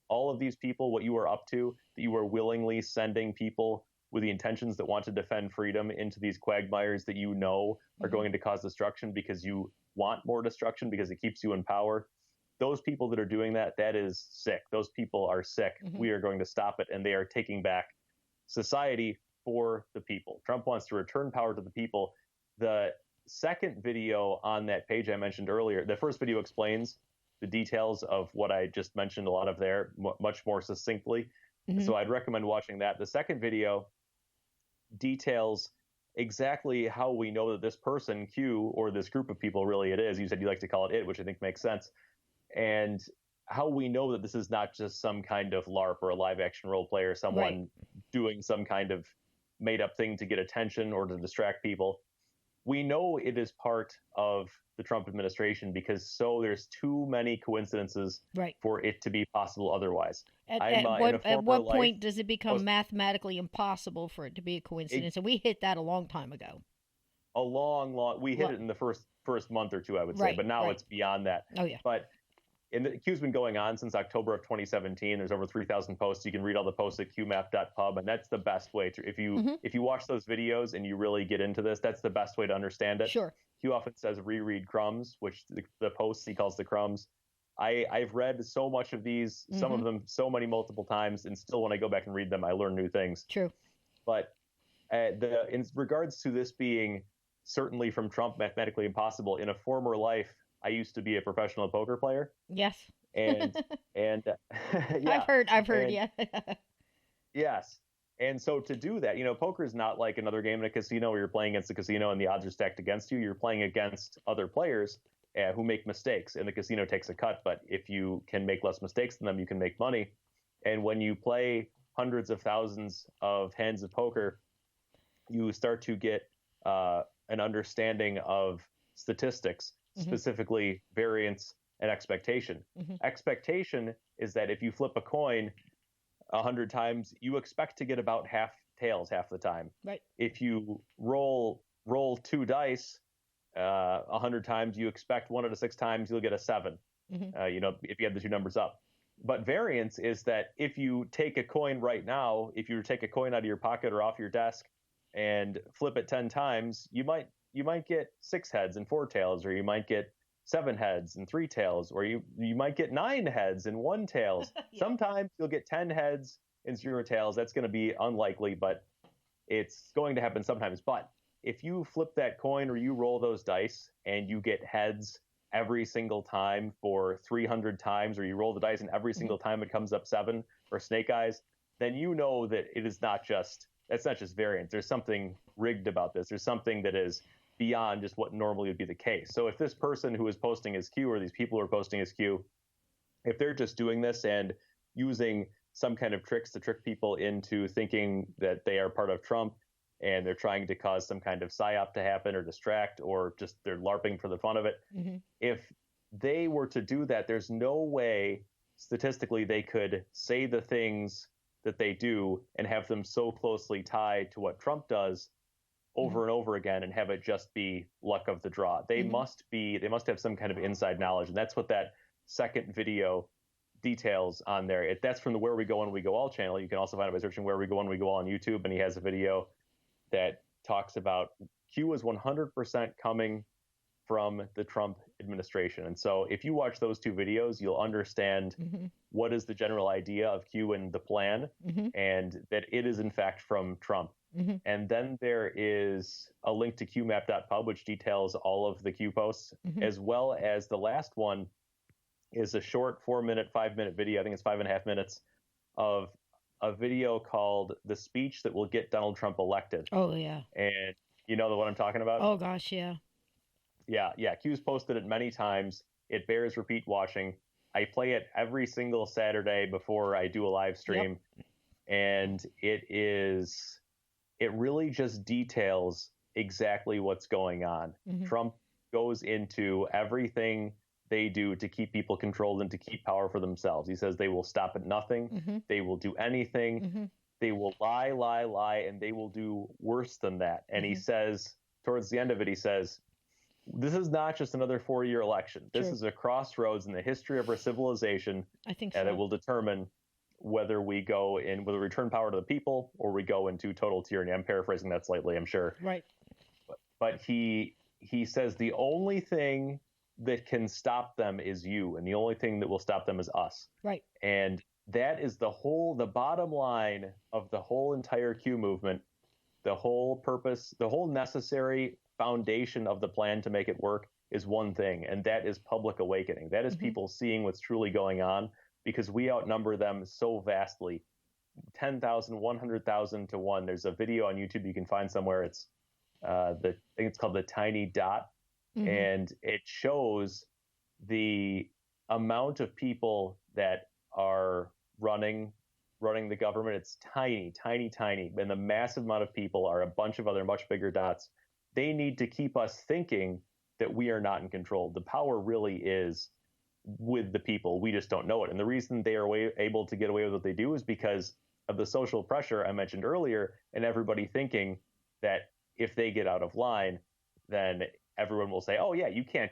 all of these people, what you were up to, that you were willingly sending people with the intentions that want to defend freedom into these quagmires that you know are going to cause destruction because you want more destruction because it keeps you in power. Those people that are doing that is sick. Those people are sick. We are going to stop it, and they are taking back society for the people. Trump wants to return power to the people. The second video on that page I mentioned earlier, the first video explains the details of what I just mentioned, a lot of there, much more succinctly. So I'd recommend watching that. The second video details exactly how we know that this person, Q, or this group of people, really it is, you said you like to call it, which I think makes sense, and how we know that this is not just some kind of LARP or a live action role play or someone doing some kind of made up thing to get attention or to distract people. We know it is part of the Trump administration because there's too many coincidences for it to be possible otherwise. At what point does it become mathematically impossible for it to be a coincidence? And we hit that a long time ago. We hit it in the first month or two, I would say, but now it's beyond that. Oh, yeah. But the Q's been going on since October of 2017. There's over 3,000 posts. You can read all the posts at qmap.pub, and that's the best way to, if you watch those videos and you really get into this, that's the best way to understand it. Sure. Q often says reread crumbs, which the posts he calls the crumbs. I've read so much of these, some of them so many multiple times, and still when I go back and read them, I learn new things. True. But in regards to this being certainly from Trump mathematically impossible, in a former life, I used to be a professional poker player. Yes. And yeah. I've heard, yeah. Yes. And so to do that, poker is not like another game in a casino where you're playing against the casino and the odds are stacked against you. You're playing against other players who make mistakes, and the casino takes a cut. But if you can make less mistakes than them, you can make money. And when you play hundreds of thousands of hands of poker, you start to get an understanding of statistics, specifically variance and expectation. Expectation is that if you flip a coin 100 times, you expect to get about half tails half the time. Right. If you roll 2 dice 100 times, you expect 1 out of 6 times you'll get a 7. If you have the two numbers up. But variance is that if you take a coin right now, if you take a coin out of your pocket or off your desk and flip it 10 times, you might get 6 heads and 4 tails, or you might get 7 heads and 3 tails, or you might get 9 heads and 1 tails. Yeah. Sometimes you'll get 10 heads and 0 tails. That's going to be unlikely, but it's going to happen sometimes. But if you flip that coin or you roll those dice and you get heads every single time for 300 times, or you roll the dice and every single time it comes up 7 or snake eyes, then you know that that's not just variance. There's something rigged about this. There's something that is beyond just what normally would be the case. So if this person who is posting his cue, or these people who are posting his cue, if they're just doing this and using some kind of tricks to trick people into thinking that they are part of Trump, and they're trying to cause some kind of psyop to happen or distract, or just they're LARPing for the fun of it. If they were to do that, there's no way statistically they could say the things that they do and have them so closely tied to what Trump does over and over again and have it just be luck of the draw. They must have some kind of inside knowledge. And that's what that second video details on there. That's from the Where We Go When We Go All channel. You can also find it by searching Where We Go When We Go All on YouTube. And he has a video that talks about Q is 100% coming from the Trump administration. And so if you watch those 2 videos, you'll understand what is the general idea of Q and the plan, and that it is in fact from Trump. And then there is a link to qmap.pub, which details all of the Q posts, as well as the last one is a short 4-minute, 5-minute video. I think it's 5.5 minutes of a video called The Speech That Will Get Donald Trump Elected. Oh, yeah. And you know what I'm talking about? Oh, gosh, yeah. Yeah. Q's posted it many times. It bears repeat watching. I play it every single Saturday before I do a live stream. Yep. And it really just details exactly what's going on. Trump goes into everything they do to keep people controlled and to keep power for themselves. He says they will stop at nothing. They will do anything. They will lie, and they will do worse than that. And he says, towards the end of it, he says, this is not just another 4-year election. This is a crossroads in the history of our civilization. I think so. And it will determine whether we return power to the people or we go into total tyranny. I'm paraphrasing that slightly, I'm sure. Right. But he says the only thing that can stop them is you, and the only thing that will stop them is us. Right. And that is the bottom line of the whole entire Q movement, the whole purpose, the whole necessary foundation of the plan to make it work is one thing, and that is public awakening. That is people seeing what's truly going on, because we outnumber them so vastly. 10,000, 100,000 to 1. There's a video on YouTube you can find somewhere. It's I think it's called The Tiny Dot. And it shows the amount of people that are running the government. It's tiny. And the massive amount of people are a bunch of other much bigger dots. They need to keep us thinking that we are not in control. The power really is with the people. We just don't know it. And the reason they are able to get away with what they do is because of the social pressure I mentioned earlier, and everybody thinking that if they get out of line, then everyone will say, oh yeah, you can't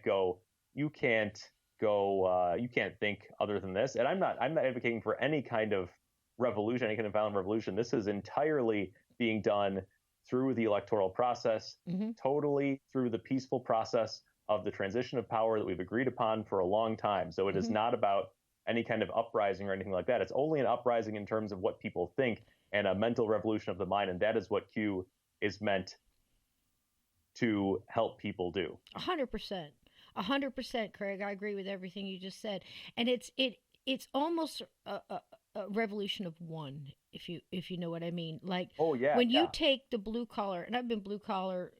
think other than this. And I'm not advocating for any kind of revolution, any kind of violent revolution. This is entirely being done through the electoral process, totally through the peaceful process of the transition of power that we've agreed upon for a long time. So it is not about any kind of uprising or anything like that. It's only an uprising in terms of what people think and a mental revolution of the mind. And that is what Q is meant to help people do. 100%. 100%, Craig. I agree with everything you just said. And it's almost a revolution of one, if you know what I mean. Like Oh yeah, when you yeah. take the blue collar, and I've been blue collar,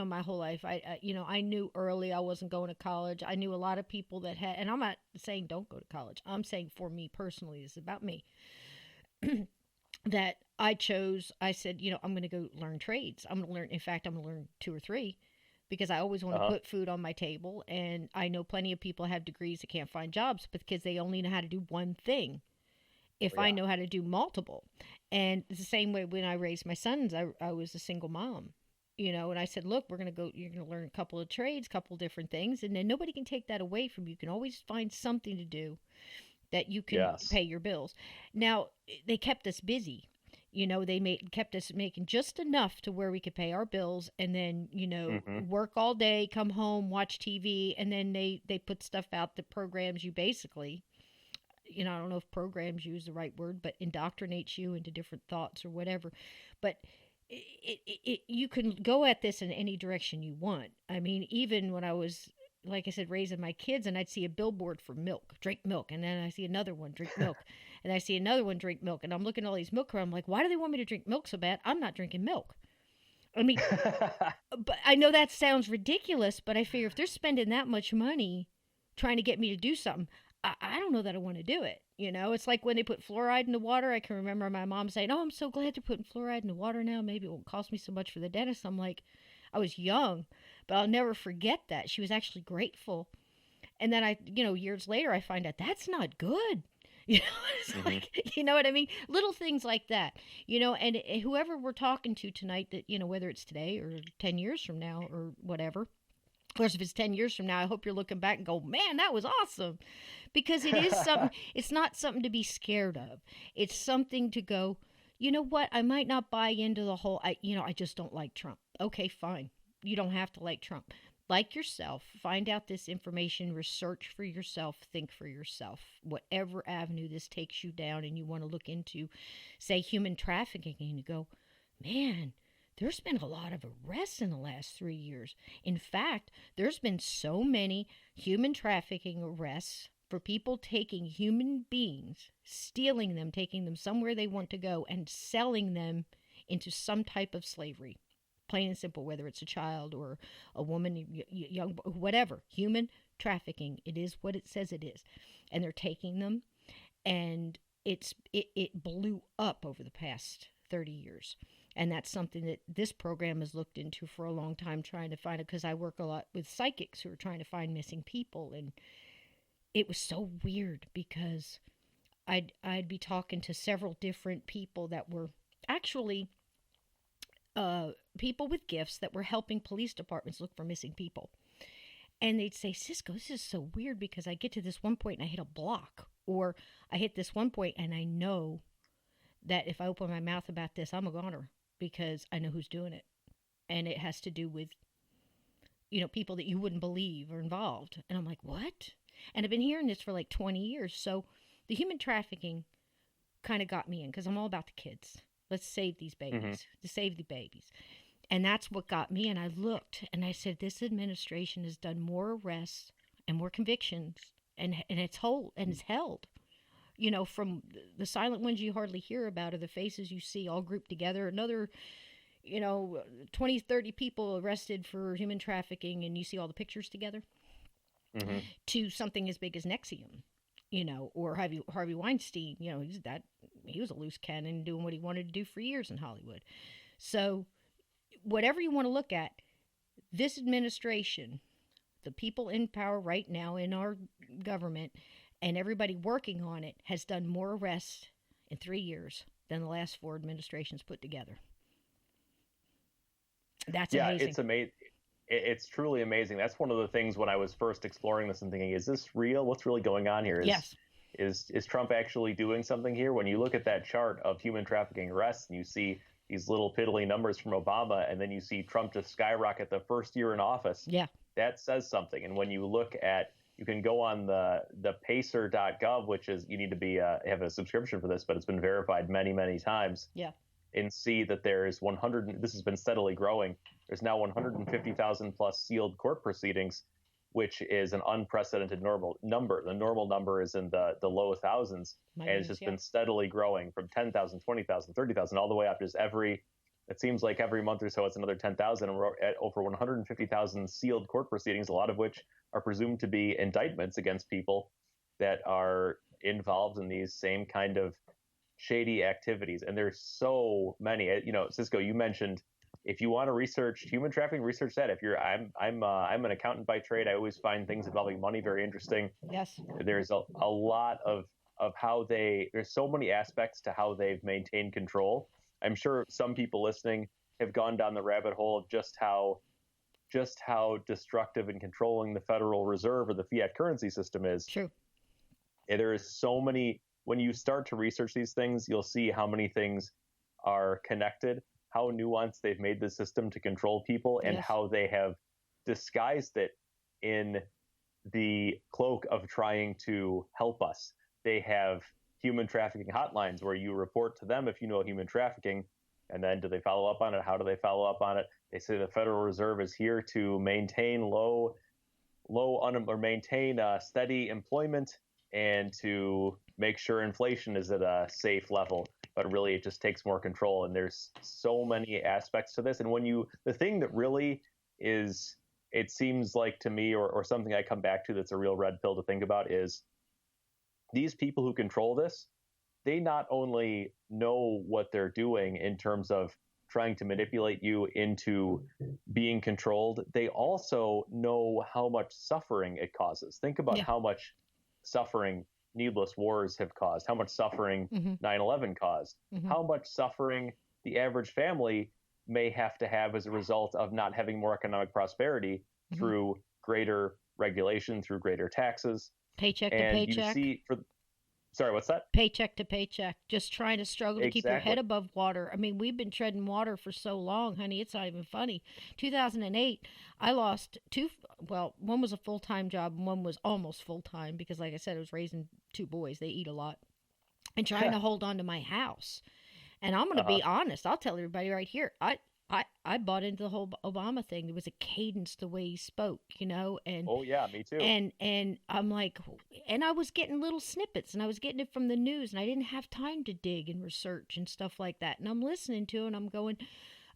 my whole life. I knew early I wasn't going to college. I knew a lot of people that had, and I'm not saying don't go to college. I'm saying for me personally, this is about me. That I chose. I said, I'm going to go learn trades. I'm going to learn. In fact, I'm going to learn two or three because I always want to Uh-huh. put food on my table. And I know plenty of people have degrees that can't find jobs because they only know how to do one thing. Oh If I yeah. know how to do multiple, and it's the same way when I raised my sons, I was a single mom, and I said, look, you're going to learn a couple of trades, couple of different things, and then nobody can take that away from you. You can always find something to do that you can Yes. pay your bills. Now, they kept us busy. Kept us making just enough to where we could pay our bills, and then Hmm. work all day, come home, watch TV, and then they put stuff out that programs you basically. I don't know if programs use the right word, but indoctrinates you into different thoughts or whatever. But you can go at this in any direction you want. I mean, even when I was, like I said, raising my kids, and I'd see a billboard for milk, drink milk, and then I see another one, drink milk, and I see another one, drink milk, and I'm looking at all these milk cartons. I'm like, why do they want me to drink milk so bad? I'm not drinking milk. I mean, but I know that sounds ridiculous, but I figure if they're spending that much money trying to get me to do something, I don't know that I want to do it. It's like when they put fluoride in the water. I can remember my mom saying, "Oh, I'm so glad they're putting fluoride in the water now. Maybe it won't cost me so much for the dentist." I'm like, I was young, but I'll never forget that. She was actually grateful. And then years later, I find out that's not good. You know, it's Hmm. like, you know what I mean? Little things like that, and whoever we're talking to tonight, that, whether it's today or 10 years from now or whatever, of course, if it's 10 years from now, I hope you're looking back and go, man, that was awesome. Because it is something, it's not something to be scared of. It's something to go, you know what? I might not buy into the whole, I just don't like Trump. Okay, fine. You don't have to like Trump. Like yourself, find out this information, research for yourself, think for yourself. Whatever avenue this takes you down and you want to look into, say, human trafficking, and you go, man, there's been a lot of arrests in the last 3 years. In fact, there's been so many human trafficking arrests for people taking human beings, stealing them, taking them somewhere they want to go, and selling them into some type of slavery. Plain and simple, whether it's a child or a woman, young, whatever. Human trafficking. It is what it says it is. And they're taking them, and it blew up over the past 30 years. And that's something that this program has looked into for a long time, trying to find it, because I work a lot with psychics who are trying to find missing people. And it was so weird because I'd be talking to several different people that were actually people with gifts that were helping police departments look for missing people. And they'd say, Cisco, this is so weird because I get to this one point and I hit a block, or I hit this one point and I know that if I open my mouth about this, I'm a goner because I know who's doing it. And it has to do with, people that you wouldn't believe are involved. And I'm like, what? And I've been hearing this for like 20 years. So the human trafficking kind of got me in because I'm all about the kids. Let's save these Hmm. babies, to save the babies. And that's what got me. And I looked and I said, this administration has done more arrests and more convictions, and it's held. From the silent ones you hardly hear about are the faces you see all grouped together. Another, 20, 30 people arrested for human trafficking, and you see all the pictures together, Hmm. to something as big as Nexium, or Harvey Weinstein. He was a loose cannon doing what he wanted to do for years in Hollywood. So whatever you want to look at, this administration, the people in power right now in our government, and everybody working on it has done more arrests in 3 years than the last four administrations put together. That's Yeah, amazing. it's amazing. It's truly amazing. That's one of the things when I was first exploring this and thinking, is this real? What's really going on here? Is Yes. is Trump actually doing something here? When you look at that chart of human trafficking arrests and you see these little piddly numbers from Obama, and then you see Trump just skyrocket the first year in office, Yeah. that says something. And when you look at, you can go on the pacer.gov, which is, you need to be have a subscription for this, but it's been verified many times, Yeah. and see that there is 100. This has been steadily growing. There's now 150,000 plus sealed court proceedings which is an unprecedented normal number. The normal number is in the low thousands, and it's just been steadily growing from 10,000, 20,000, 30,000, all the way up. Just it seems like every month or so, it's another 10,000, and we're at over 150,000 sealed court proceedings, a lot of which are presumed to be indictments against people that are involved in these same kind of shady activities. And there's so many. Cisco, you mentioned, if you want to research human trafficking, research that. I'm an accountant by trade. I always find things involving money very interesting. Yes. There's a lot of how there's so many aspects to how they've maintained control. I'm sure some people listening have gone down the rabbit hole of just how destructive and controlling the Federal Reserve or the fiat currency system is. True. And there is so many. When you start to research these things, you'll see how many things are connected, how nuanced they've made the system to control people, and how they have disguised it in the cloak of trying to help us. They have human trafficking hotlines where you report to them if you know human trafficking, and then do they follow up on it? How do they follow up on it? They say the Federal Reserve is here to maintain maintain steady employment and to make sure inflation is at a safe level. But really, it just takes more control. And there's so many aspects to this. And the thing that really is, it seems like to me, or something I come back to that's a real red pill to think about, is these people who control this, they not only know what they're doing in terms of trying to manipulate you into being controlled, they also know how much suffering it causes. Think about how much suffering needless wars have caused, how much suffering 9/11 caused, how much suffering the average family may have to have as a result of not having more economic prosperity through greater regulation, through greater taxes. Paycheck to paycheck. Sorry, what's that? Paycheck to paycheck. Just trying to struggle to keep your head above water. I mean, we've been treading water for so long, honey. It's not even funny. 2008, I lost one was a full-time job and one was almost full-time because, like I said, I was raising two boys. They eat a lot. And trying to hold on to my house. And I'm going to be honest. I'll tell everybody right here. I bought into the whole Obama thing. There was a cadence the way he spoke, and oh yeah, me too. And I'm like, and I was getting little snippets, and I was getting it from the news, and I didn't have time to dig and research and stuff like that. And I'm listening to it, and I'm going,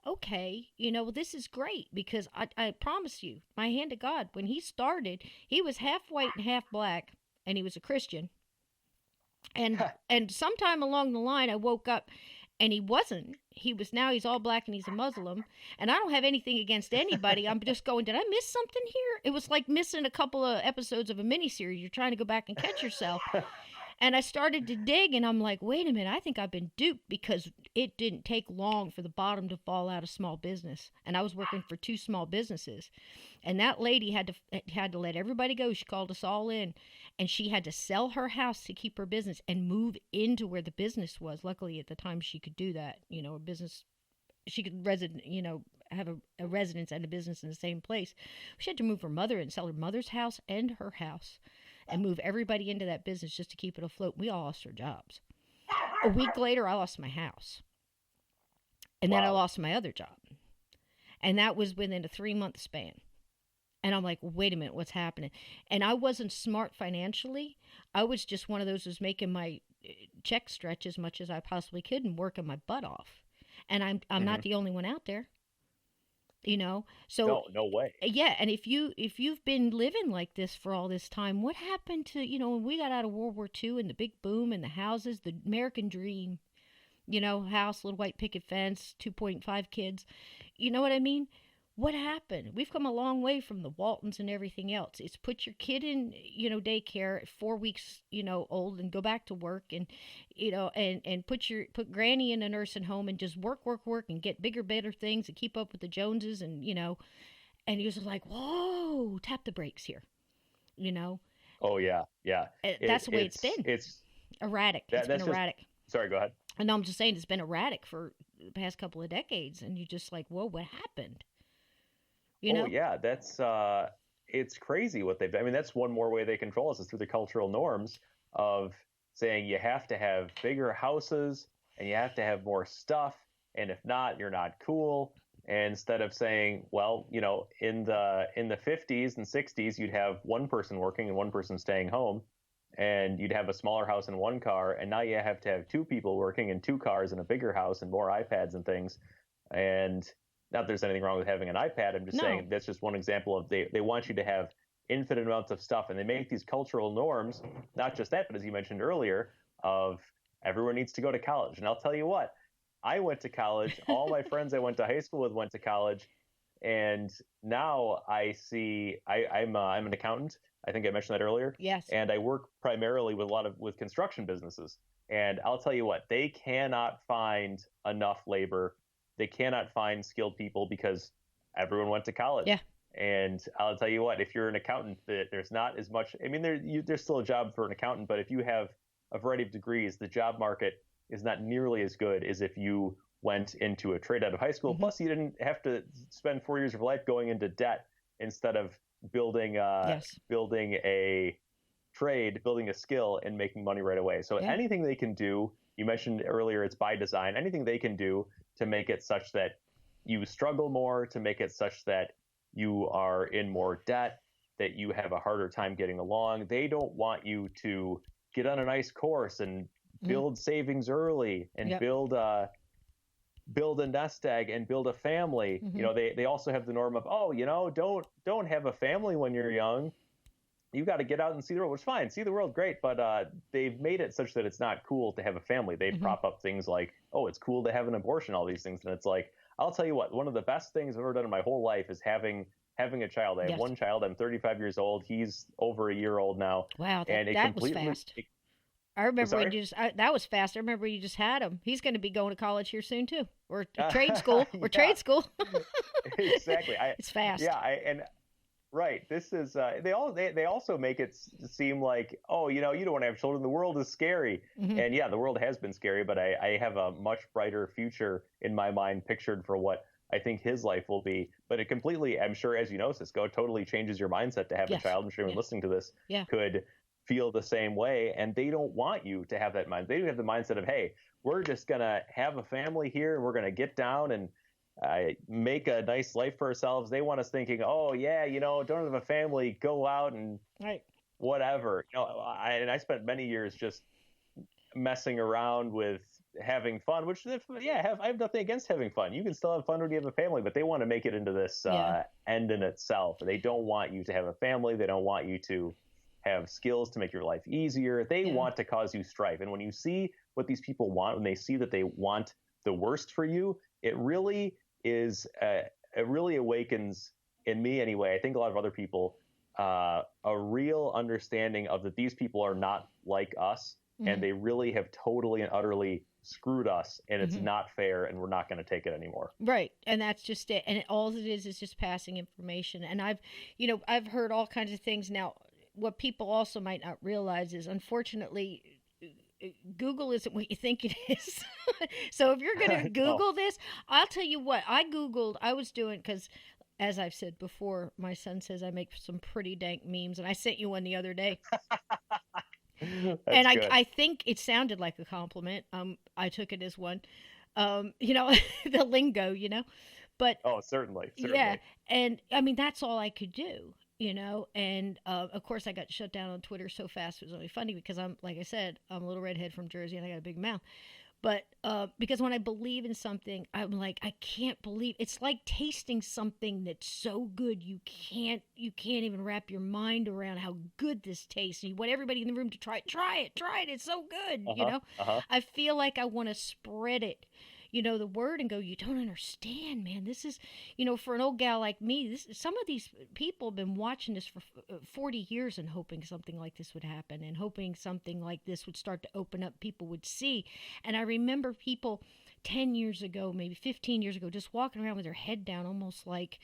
okay, this is great because I promise you, my hand to God, when he started, he was half white and half black, and he was a Christian. And sometime along the line, I woke up. And he wasn't. He's all black and he's a Muslim. And I don't have anything against anybody. I'm just going, did I miss something here? It was like missing a couple of episodes of a miniseries. You're trying to go back and catch yourself. And I started to dig and I'm like, wait a minute, I think I've been duped because it didn't take long for the bottom to fall out of small business. And I was working for two small businesses. And that lady had to let everybody go. She called us all in. And she had to sell her house to keep her business and move into where the business was. Luckily, at the time, she could do that. A business, she could have a residence and a business in the same place. She had to move her mother and sell her mother's house and her house and move everybody into that business just to keep it afloat. We all lost our jobs. A week later, I lost my house. And then I lost my other job. And that was within a 3-month span. And I'm like, wait a minute, what's happening? And I wasn't smart financially. I was just one of those who's making my check stretch as much as I possibly could and working my butt off. And I'm not the only one out there. So no way. Yeah, and if you've been living like this for all this time, what happened to when we got out of World War II and the big boom and the houses, the American dream, house, little white picket fence, 2.5 kids, you know what I mean? What happened? We've come a long way from the Waltons and everything else. It's put your kid in, daycare at 4 weeks, old and go back to work and, and put granny in a nursing home and just work and get bigger, better things and keep up with the Joneses and, and he was like, whoa, tap the brakes here, Oh yeah. Yeah. That's the way it's been. It's erratic. It's been erratic. Sorry, go ahead. And I'm just saying it's been erratic for the past couple of decades. And you're just like, whoa, what happened? Oh yeah, that's it's crazy what they've done. I mean, that's one more way they control us is through the cultural norms of saying you have to have bigger houses and you have to have more stuff, and if not, you're not cool. And instead of saying, well, in the 50s and 60s, you'd have one person working and one person staying home, and you'd have a smaller house and one car, and now you have to have two people working in two cars and a bigger house and more iPads and things. And not that there's anything wrong with having an iPad. I'm just No. saying that's just one example of they want you to have infinite amounts of stuff, and they make these cultural norms, not just that, but as you mentioned earlier, of everyone needs to go to college. And I'll tell you what, I went to college. All my friends I went to high school with went to college, and now I see I'm an accountant. I think I mentioned that earlier, Yes. and I work primarily with construction businesses. And I'll tell you what, they cannot find enough labor. They cannot find skilled people because everyone went to college. Yeah. And I'll tell you what, if you're an accountant, there's not as much. I mean, there's still a job for an accountant, but if you have a variety of degrees, the job market is not nearly as good as if you went into a trade out of high school. Plus, you didn't have to spend 4 years of life going into debt instead of building Yes. building a trade, building a skill, and making money right away. So Yeah. anything they can do, you mentioned earlier, it's by design. Anything they can do to make it such that you struggle more, to make it such that you are in more debt, that you have a harder time getting along. They don't want you to get on a nice course and build savings early and Yep. build a nest egg and build a family. They also have the norm of, don't have a family when you're young. You got to get out and see the world, which is fine. See the world, great. But they've made it such that it's not cool to have a family. They prop up things like, oh, it's cool to have an abortion, all these things. And it's like, I'll tell you what, one of the best things I've ever done in my whole life is having a child. I have one child. I'm 35 years old. He's over a year old now. Wow, and that was fast. I remember when that was fast. I remember you just had him. He's going to be going to college here soon too, or trade school, trade school. Exactly. It's fast. Yeah. Right. This is they also make it seem like, oh, you don't want to have children. The world is scary. And yeah, the world has been scary, but I have a much brighter future in my mind pictured for what I think his life will be. But it completely, I'm sure, as you know, Cisco, it totally changes your mindset to have a child. I'm sure anyone listening to this could feel the same way. And they don't want you to have that mind. They have the mindset of, hey, we're just going to have a family here and we're going to get down and make a nice life for ourselves. They want us thinking, oh yeah, don't have a family, go out and whatever. I spent many years just messing around with having fun, which I have nothing against having fun. You can still have fun when you have a family, but they want to make it into this end in itself. They don't want you to have a family. They don't want you to have skills to make your life easier. They want to cause you strife. And when you see what these people want, when they see that they want the worst for you, it really awakens in me anyway. I think a lot of other people a real understanding of that these people are not like us, and they really have totally and utterly screwed us, and it's not fair, and we're not going to take it anymore. Right, and that's just it. And all it is just passing information. And I've heard all kinds of things. Now, what people also might not realize is, unfortunately, Google isn't what you think it is. So if you're going to Google this, I'll tell you what, I was doing, because as I've said before, my son says I make some pretty dank memes, and I sent you one the other day. And I think it sounded like a compliment. I took it as one. The lingo, but certainly. Yeah. And I mean, that's all I could do. And of course I got shut down on Twitter so fast. It was only funny because like I said, I'm a little redhead from Jersey and I got a big mouth. But because when I believe in something, I'm like, I can't believe it's like tasting something that's so good you can't even wrap your mind around how good this tastes. And you want everybody in the room to try it. It's so good. I feel like I want to spread it. The word and go, you don't understand, man. This is, for an old gal like me, some of these people have been watching this for 40 years and hoping something like this would happen and hoping something like this would start to open up, people would see. And I remember people 10 years ago, maybe 15 years ago, just walking around with their head down, almost like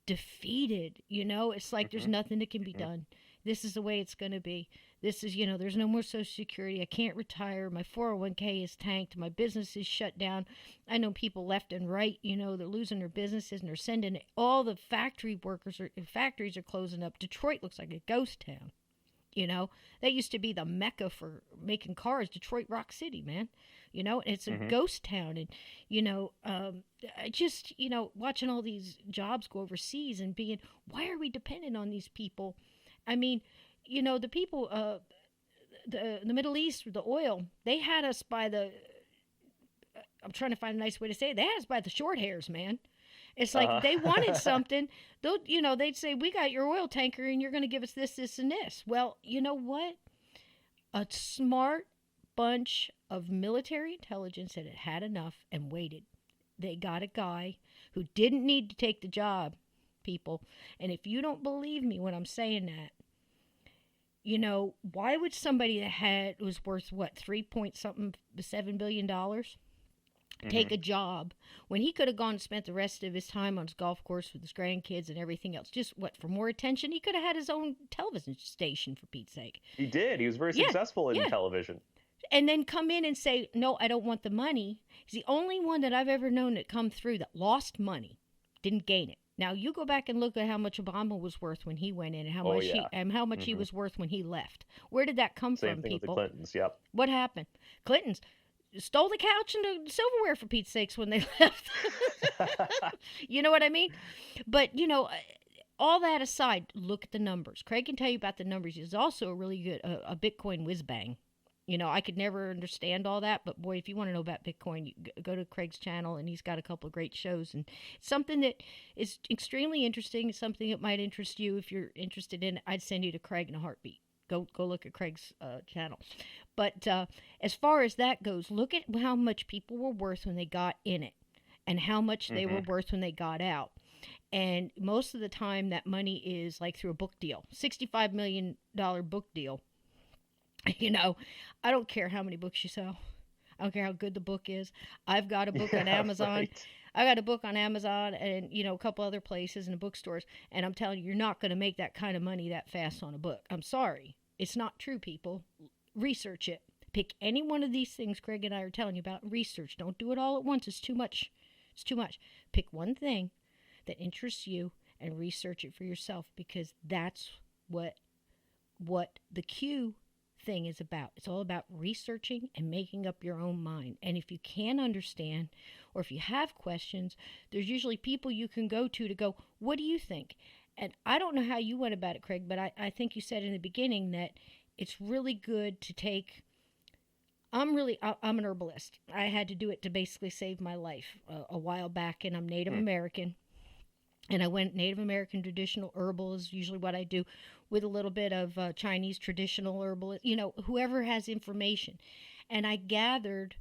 defeated. It's like there's nothing that can be done. This is the way it's going to be. This is, there's no more Social Security. I can't retire. My 401k is tanked. My business is shut down. I know people left and right, they're losing their businesses and they're sending all the factory workers, factories are closing up. Detroit looks like a ghost town. You know, that used to be the mecca for making cars, Detroit Rock City, man. You know, and it's a ghost town. And, you know, I just, you know, watching all these jobs go overseas and being, why are we dependent on these people? I mean, you know, the people, the Middle East, the oil, they had us by the, I'm trying to find a nice way to say it, they had us by the short hairs, man. It's like they wanted something. They'll, you know, they'd say, we got your oil tanker and you're going to give us this, this, and this. Well, you know what? A smart bunch of military intelligence had had enough and waited. They got a guy who didn't need to take the job, people. And if you don't believe me when I'm saying that, you know, why would somebody that was worth what, 3 point something, $7 billion take a job when he could have gone and spent the rest of his time on his golf course with his grandkids and everything else? Just what, for more attention? He could have had his own television station, for Pete's sake. He did. He was very successful in television. And then come in and say, no, I don't want the money. He's the only one that I've ever known that come through that lost money, didn't gain it. Now you go back and look at how much Obama was worth when he went in, and how much he was worth when he left. Where did that come Same from, thing people? with the Clintons. Yep. What happened? Clintons stole the couch and the silverware, for Pete's sakes, when they left. You know what I mean? But, you know, all that aside, look at the numbers. Craig can tell you about the numbers. He's also a really good, a Bitcoin whiz-bang. You know, I could never understand all that, but boy, if you want to know about Bitcoin, you go to Craig's channel, and he's got a couple of great shows. And it's something that is extremely interesting. It's something that might interest you. If you're interested in it, I'd send you to Craig in a heartbeat. Go look at Craig's channel. But as far as that goes, look at how much people were worth when they got in it and how much they were worth when they got out. And most of the time that money is like through a book deal, $65 million book deal. You know, I don't care how many books you sell. I don't care how good the book is. I've got a book on Amazon. Right. I got a book on Amazon and, you know, a couple other places and bookstores. And I'm telling you, you're not going to make that kind of money that fast on a book. I'm sorry. It's not true, people. Research it. Pick any one of these things Craig and I are telling you about. Research. Don't do it all at once. It's too much. It's too much. Pick one thing that interests you and research it for yourself, because that's what the Q thing is about. It's all about researching and making up your own mind. And if you can't understand, or if you have questions, there's usually people you can go to go, what do you think? And I don't know how you went about it, Craig, but I think you said in the beginning that it's really good to take, I'm an herbalist. I had to do it to basically save my life a while back, and I'm Native American. And I went Native American traditional herbal is usually what I do, with a little bit of Chinese traditional herbal, you know, whoever has information. And I gathered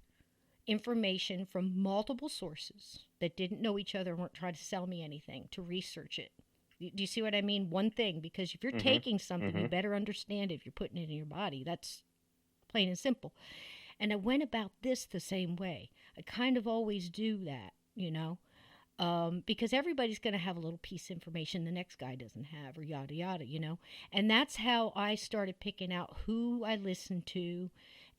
information from multiple sources that didn't know each other, weren't trying to sell me anything, to research it. Do you see what I mean? One thing, because if you're taking something, you better understand it if you're putting it in your body. That's plain and simple. And I went about this the same way. I kind of always do that, you know. Because everybody's going to have a little piece of information the next guy doesn't have, or yada, yada, you know. And that's how I started picking out who I listened to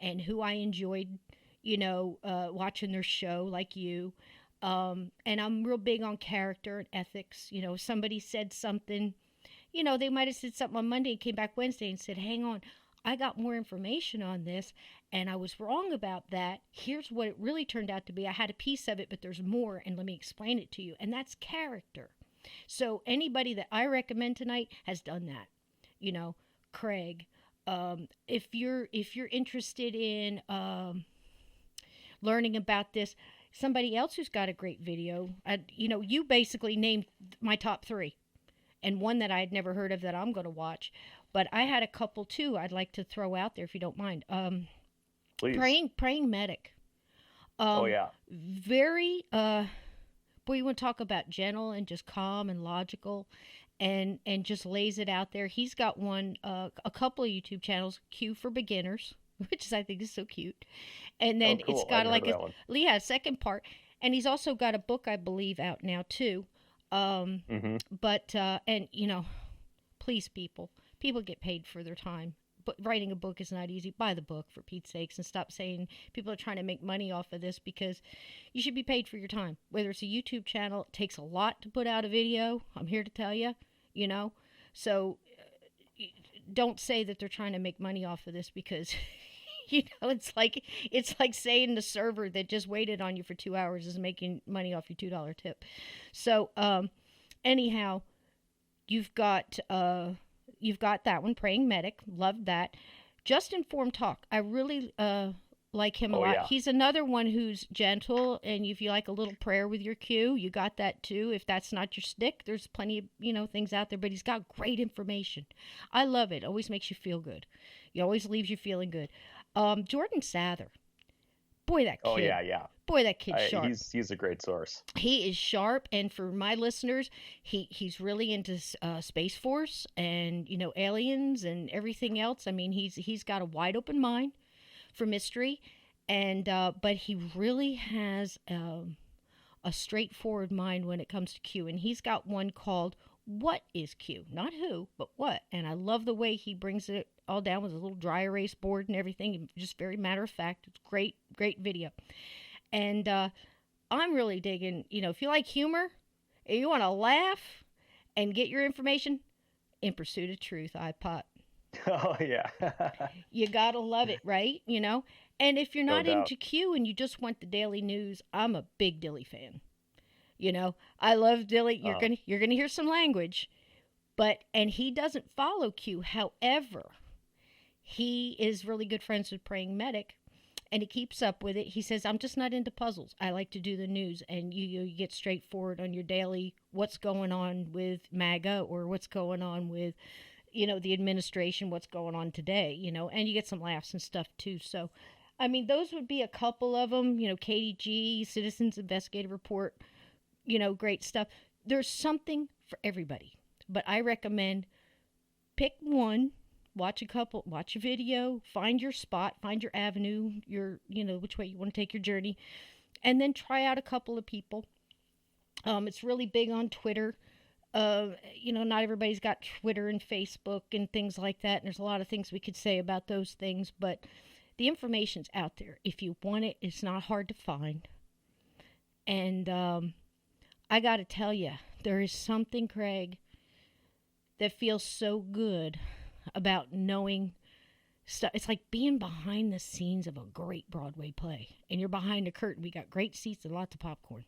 and who I enjoyed, you know, watching their show, like you. And I'm real big on character and ethics. You know, if somebody said something, you know, they might have said something on Monday and came back Wednesday and said, hang on, I got more information on this, and I was wrong about that. Here's what it really turned out to be. I had a piece of it, but there's more, and let me explain it to you. And that's character. So anybody that I recommend tonight has done that. You know, Craig, if you're interested in learning about this, somebody else who's got a great video, you know, you basically named my top 3, and one that I had never heard of that I'm going to watch. But I had a couple, too, I'd like to throw out there, if you don't mind. Please. Praying Medic. Oh, yeah. Very, boy, you want to talk about gentle and just calm and logical, and just lays it out there. He's got one, a couple of YouTube channels, Q for Beginners, which I think is so cute. And then cool. It's got like a second part. And he's also got a book, I believe, out now, too. But, and, you know, please, people get paid for their time. But writing a book is not easy. Buy the book, for Pete's sakes, and stop saying people are trying to make money off of this, because you should be paid for your time. Whether it's a YouTube channel, it takes a lot to put out a video. I'm here to tell you, you know. So don't say that they're trying to make money off of this, because it's like saying the server that just waited on you for 2 hours is making money off your $2 tip. So anyhow, you've got that one, Praying Medic. Love that. Just Informed Talk. I really like him a lot. Yeah. He's another one who's gentle, and if you like a little prayer with your Q, you got that too. If that's not your stick, there's plenty of things out there, but he's got great information. I love it. Always makes you feel good. He always leaves you feeling good. Jordan Sather. Boy, that kid. Oh, yeah. Boy, that kid's sharp. He's a great source. He is sharp, and for my listeners, he's really into Space Force and aliens and everything else. I mean, he's got a wide open mind for mystery, and but he really has a straightforward mind when it comes to Q. And he's got one called "What is Q?" Not who, but what. And I love the way he brings it all down with a little dry erase board and everything, just very matter of fact. It's great video. And I'm really digging, if you like humor and you want to laugh and get your information, In Pursuit of Truth, iPod. Oh, yeah. You got to love it, right? And if you're not No doubt. into Q and you just want the daily news, I'm a big Dilly fan. I love Dilly. You're gonna hear some language, and he doesn't follow Q. However, he is really good friends with Praying Medic, and he keeps up with it. He says, I'm just not into puzzles. I like to do the news, and you get straightforward on your daily what's going on with MAGA, or what's going on with, the administration, what's going on today, and you get some laughs and stuff too. So, I mean, those would be a couple of them, KDG, Citizens Investigative Report, great stuff. There's something for everybody, but I recommend pick one. Watch a video, find your spot, find your avenue, which way you want to take your journey, and then try out a couple of people. It's really big on Twitter. Not everybody's got Twitter and Facebook and things like that, and there's a lot of things we could say about those things, but the information's out there. If you want it, it's not hard to find. And I got to tell you, there is something, Craig, that feels so good about knowing stuff. It's like being behind the scenes of a great Broadway play, and you're behind the curtain. We got great seats and lots of popcorn.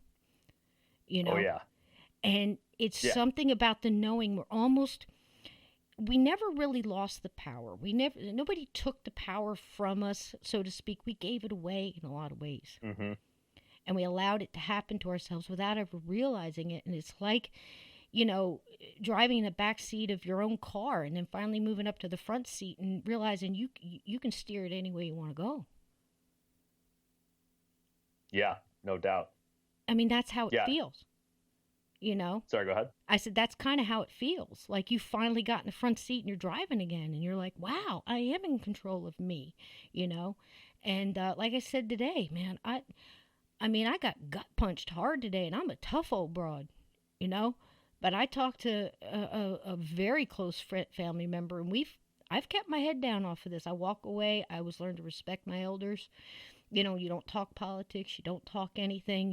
Oh, yeah. And it's something about the knowing. We never really lost the power. Nobody took the power from us, so to speak. We gave it away in a lot of ways. Mm-hmm. And we allowed it to happen to ourselves without ever realizing it. And it's like, driving in the back seat of your own car and then finally moving up to the front seat and realizing you can steer it any way you want to go. Yeah, no doubt. I mean, that's how it feels. Sorry, go ahead. I said, that's kind of how it feels. Like you finally got in the front seat and you're driving again, and you're like, wow, I am in control of me, And like I said today, man, I mean, I got gut punched hard today, and I'm a tough old broad, But I talked to a very close family member, and I've kept my head down off of this. I walk away. I always learned to respect my elders. You don't talk politics. You don't talk anything.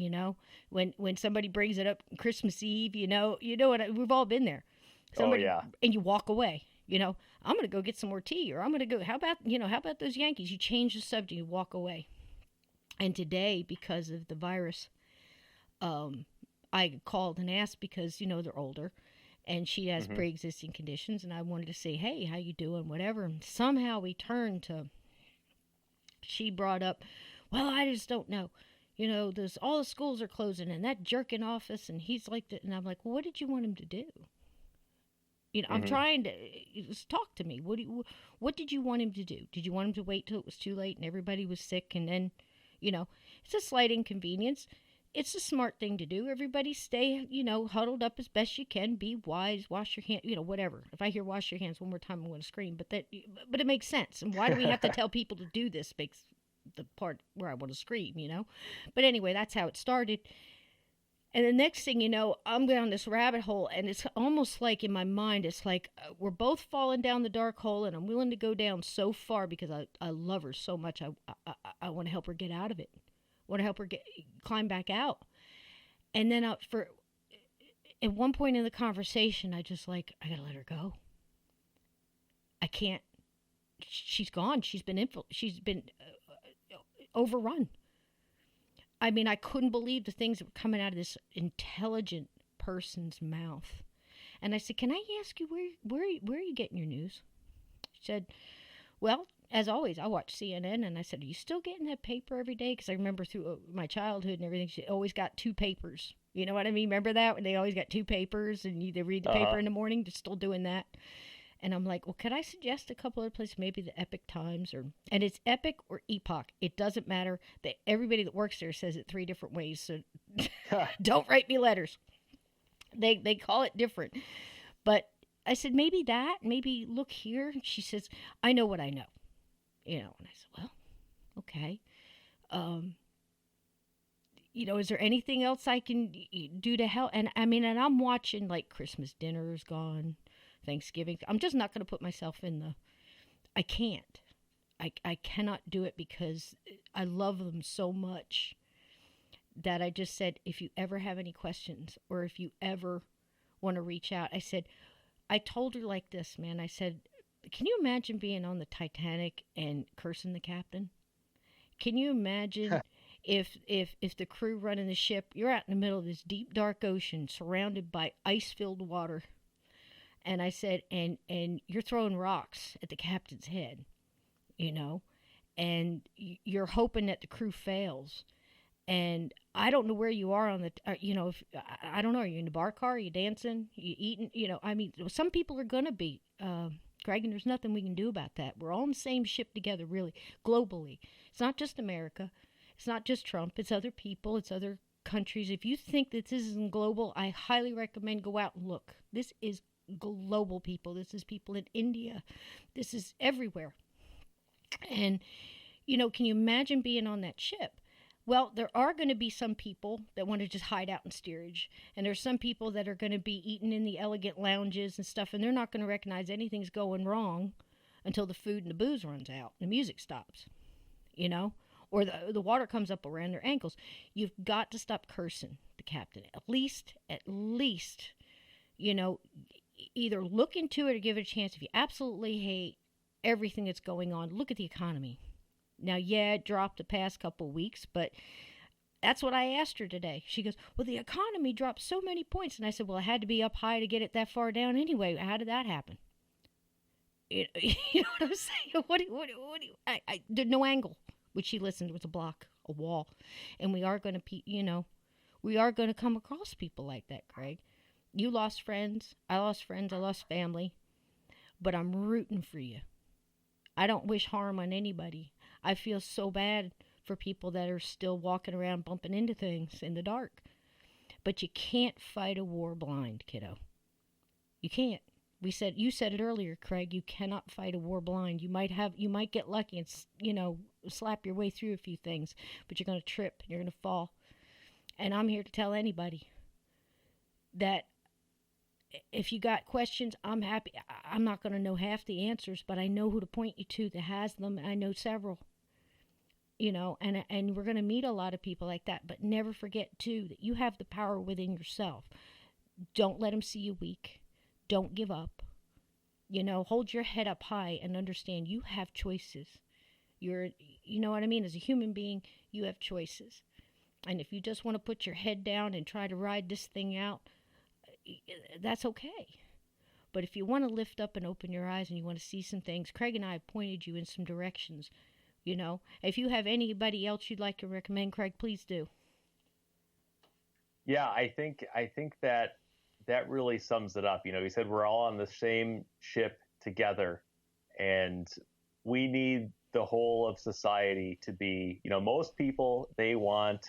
When somebody brings it up Christmas Eve, what we've all been there. Somebody, and you walk away. I'm gonna go get some more tea, or I'm gonna go. How about those Yankees? You change the subject. You walk away. And today, because of the virus, I called and asked because, they're older and she has pre-existing conditions, and I wanted to say, hey, how you doing, whatever. And somehow we turned to, she brought up, well, I just don't know. All the schools are closing, and that jerk in office, and he's like that. And I'm like, well, what did you want him to do? I'm trying to talk to me. What did you want him to do? Did you want him to wait till it was too late and everybody was sick, and then, it's a slight inconvenience. It's a smart thing to do. Everybody stay, huddled up as best you can. Be wise. Wash your hands. Whatever. If I hear wash your hands one more time, I'm going to scream. But it makes sense. And why do we have to tell people to do this? Makes the part where I want to scream. But anyway, that's how it started. And the next thing you know, I'm down this rabbit hole, and it's almost like in my mind, it's like we're both falling down the dark hole, and I'm willing to go down so far because I love her so much. I want to help her get out of it. Want to help her climb back out. And then at one point in the conversation, I just I gotta let her go. I can't. She's gone. She's been overrun. I mean, I couldn't believe the things that were coming out of this intelligent person's mouth. And I said, "Can I ask you where are you getting your news?" She said, "Well, as always, I watch CNN." And I said, "Are you still getting that paper every day?" Because I remember through my childhood and everything, she always got two papers. You know what I mean? Remember that when they always got two papers and they read the paper in the morning? They're still doing that. And I'm like, well, could I suggest a couple of places, maybe the Epic Times, and it's Epic or Epoch. It doesn't matter. Everybody that works there says it three different ways. So don't write me letters. They call it different. But I said, maybe look here. And she says, "I know what I know." And I said, well, okay. Is there anything else I can do to help? And I mean, and I'm watching like Christmas dinner is gone, Thanksgiving. I'm just not going to put myself I can't. I cannot do it because I love them so much that I just said, if you ever have any questions or if you ever want to reach out, I told her like this, man. I said, can you imagine being on the Titanic and cursing the captain? Can you imagine if the crew running the ship, you're out in the middle of this deep, dark ocean surrounded by ice-filled water, and I said, and you're throwing rocks at the captain's head, and you're hoping that the crew fails. And I don't know where you are on the, if I don't know, are you in the bar car? Are you dancing? You eating? I mean, some people are going to be, Greg, and there's nothing we can do about that. We're all in the same ship together, really, globally. It's not just America. It's not just Trump. It's other people. It's other countries. If you think that this isn't global, I highly recommend go out and look. This is global people. This is people in India. This is everywhere. And, can you imagine being on that ship? Well, there are going to be some people that want to just hide out in steerage. And there's some people that are going to be eating in the elegant lounges and stuff, and they're not going to recognize anything's going wrong until the food and the booze runs out and the music stops, or the water comes up around their ankles. You've got to stop cursing the captain. At least, either look into it or give it a chance. If you absolutely hate everything that's going on, look at the economy. Now, yeah, it dropped the past couple of weeks, but that's what I asked her today. She goes, well, the economy dropped so many points. And I said, well, it had to be up high to get it that far down anyway. How did that happen? You know what I'm saying? What do you, there's no angle. Which she listened was a block, a wall. And we are going to come across people like that, Craig. You lost friends. I lost family. But I'm rooting for you. I don't wish harm on anybody. I feel so bad for people that are still walking around bumping into things in the dark. But you can't fight a war blind, kiddo. You can't. You said it earlier, Craig, you cannot fight a war blind. You might get lucky and, slap your way through a few things, but you're going to trip and you're going to fall. And I'm here to tell anybody that if you got questions, I'm happy. I'm not going to know half the answers, but I know who to point you to that has them. I know several, and we're going to meet a lot of people like that. But never forget, too, that you have the power within yourself. Don't let them see you weak. Don't give up. Hold your head up high and understand you have choices. You know what I mean? As a human being, you have choices. And if you just want to put your head down and try to ride this thing out, that's okay. But if you want to lift up and open your eyes and you want to see some things, Craig and I have pointed you in some directions. If you have anybody else you'd like to recommend, Craig, please do. Yeah, I think that really sums it up. You said we're all on the same ship together, and we need the whole of society to be, most people, they want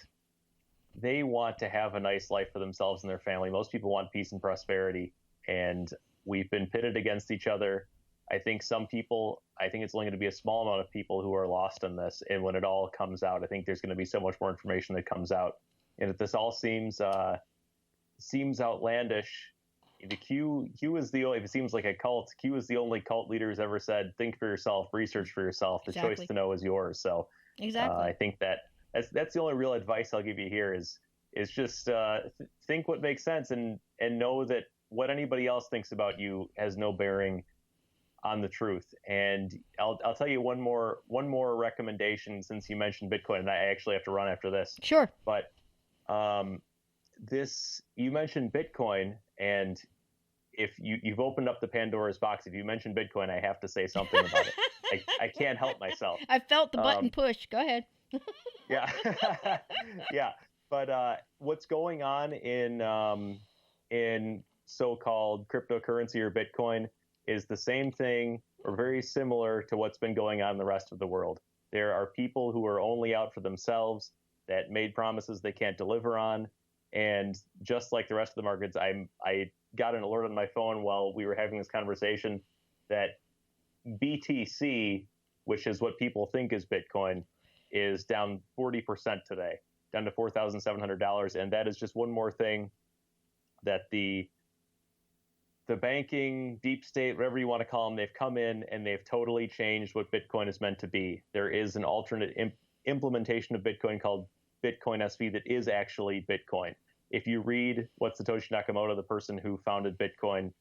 to have a nice life for themselves and their family. Most people want peace and prosperity, and we've been pitted against each other. I think it's only going to be a small amount of people who are lost in this. And when it all comes out, I think there's going to be so much more information that comes out. And if this all seems outlandish, the Q is the only, if it seems like a cult, Q is the only cult leader who's ever said, think for yourself, research for yourself. The choice to know is yours. So exactly. I think that's the only real advice I'll give you here is just think what makes sense and know that what anybody else thinks about you has no bearing on the truth. And I'll tell you one more recommendation, since you mentioned Bitcoin, and I actually have to run after this. Sure. But you mentioned Bitcoin, and if you've opened up the Pandora's box, if you mentioned Bitcoin, I have to say something about it. I can't help myself. I felt the button push. Go ahead. Yeah. Yeah. But what's going on in so-called cryptocurrency or Bitcoin is the same thing or very similar to what's been going on in the rest of the world. There are people who are only out for themselves, that made promises they can't deliver on. And just like the rest of the markets, I got an alert on my phone while we were having this conversation that BTC, which is what people think is Bitcoin, is down 40% today, down to $4,700. And that is just one more thing that the banking, deep state, whatever you want to call them, they've come in and they've totally changed what Bitcoin is meant to be. There is an alternate implementation of Bitcoin called Bitcoin SV that is actually Bitcoin. If you read what Satoshi Nakamoto, the person who founded Bitcoin,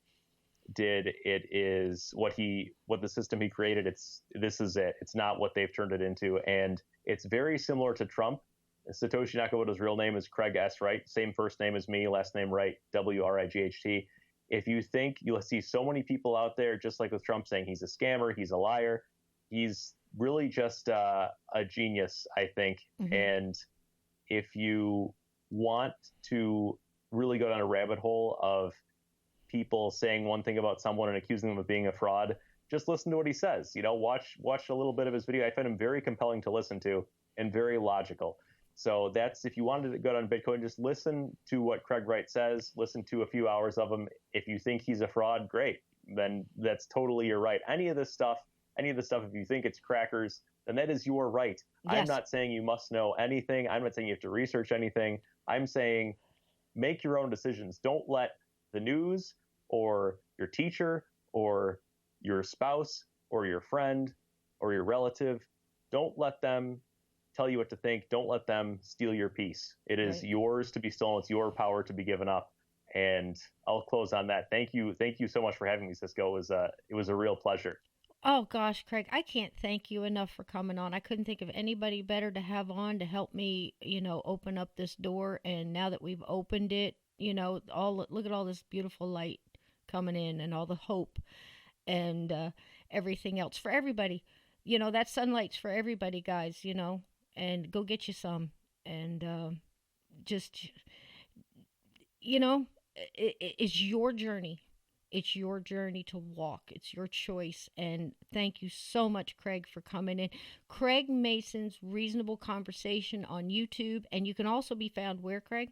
did, it is what the system he created. This is it. It's not what they've turned it into, and it's very similar to Trump. Satoshi Nakamoto's real name is Craig S. Wright, same first name as me, last name Wright, Wright. If you think, you'll see so many people out there, just like with Trump, saying he's a scammer, he's a liar. He's really just a genius, I think. Mm-hmm. And if you want to really go down a rabbit hole of people saying one thing about someone and accusing them of being a fraud, just listen to what he says. Watch a little bit of his video. I find him very compelling to listen to and very logical. So that's, if you wanted to go down Bitcoin, just listen to what Craig Wright says, listen to a few hours of him. If you think he's a fraud, great. Then that's totally your right. Any of the stuff, if you think it's crackers, then that is your right. Yes. I'm not saying you must know anything. I'm not saying you have to research anything. I'm saying make your own decisions. Don't let the news or your teacher or your spouse or your friend or your relative, don't let them tell you what to think. Don't let them steal your peace. It is right. Yours to be stolen. It's your power to be given up. And I'll close on that. Thank you so much for having me, Cisco. It was a real pleasure. Oh gosh, Craig, I can't thank you enough for coming on. I couldn't think of anybody better to have on to help me, open up this door. And now that we've opened it, look at all this beautiful light coming in and all the hope and everything else for everybody. That sunlight's for everybody, guys, and go get you some. And just, it's your journey. It's your journey to walk. It's your choice. And thank you so much, Craig, for coming in. Craig Mason's Reasonable Conversation on YouTube. And you can also be found where, Craig?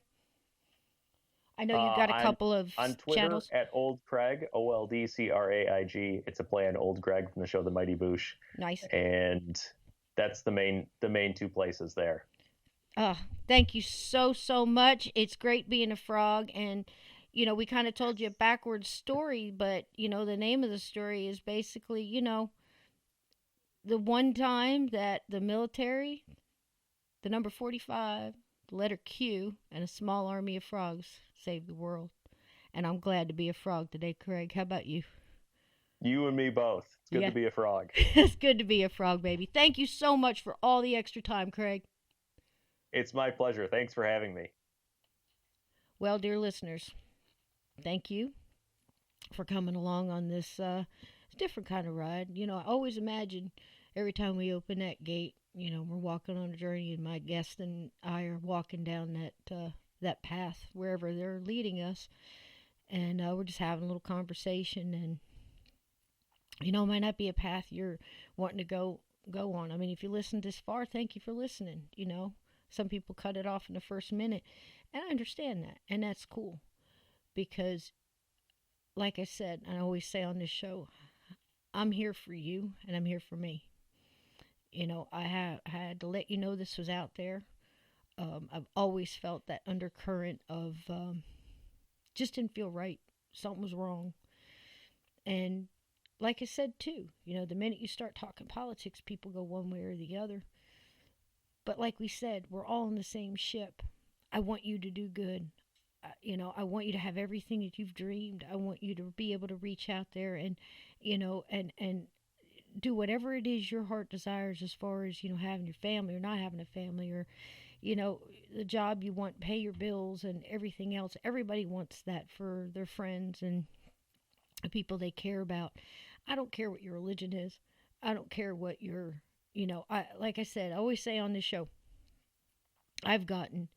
I know you've got a couple of on Twitter channels. At Old Craig, OldCraig. It's a play on Old Greg from the show The Mighty Boosh. Nice. And that's the main two places there. Thank you so much. It's great being a frog. And we kind of told you a backwards story, but, the name of the story is basically, the one time that the military, the number 45, the letter Q, and a small army of frogs saved the world. And I'm glad to be a frog today, Craig. How about you? You and me both. It's good to be a frog. It's good to be a frog, baby. Thank you so much for all the extra time, Craig. It's my pleasure. Thanks for having me. Well, dear listeners, thank you for coming along on this different kind of ride. I always imagine every time we open that gate, we're walking on a journey, and my guest and I are walking down that path wherever they're leading us, and we're just having a little conversation. And it might not be a path you're wanting to go on. I mean, if you listened this far, thank you for listening. Some people cut it off in the first minute, and I understand that, and that's cool. Because, like I said, I always say on this show, I'm here for you, and I'm here for me. I had to let you know this was out there. I've always felt that undercurrent of just didn't feel right. Something was wrong. And like I said, too, the minute you start talking politics, people go one way or the other. But like we said, we're all in the same ship. I want you to do good. I want you to have everything that you've dreamed. I want you to be able to reach out there and, and do whatever it is your heart desires as far as, having your family or not having a family, or, the job you want, pay your bills and everything else. Everybody wants that for their friends and the people they care about. I don't care what your religion is. I don't care what your, like I said, I always say on this show, I've gotten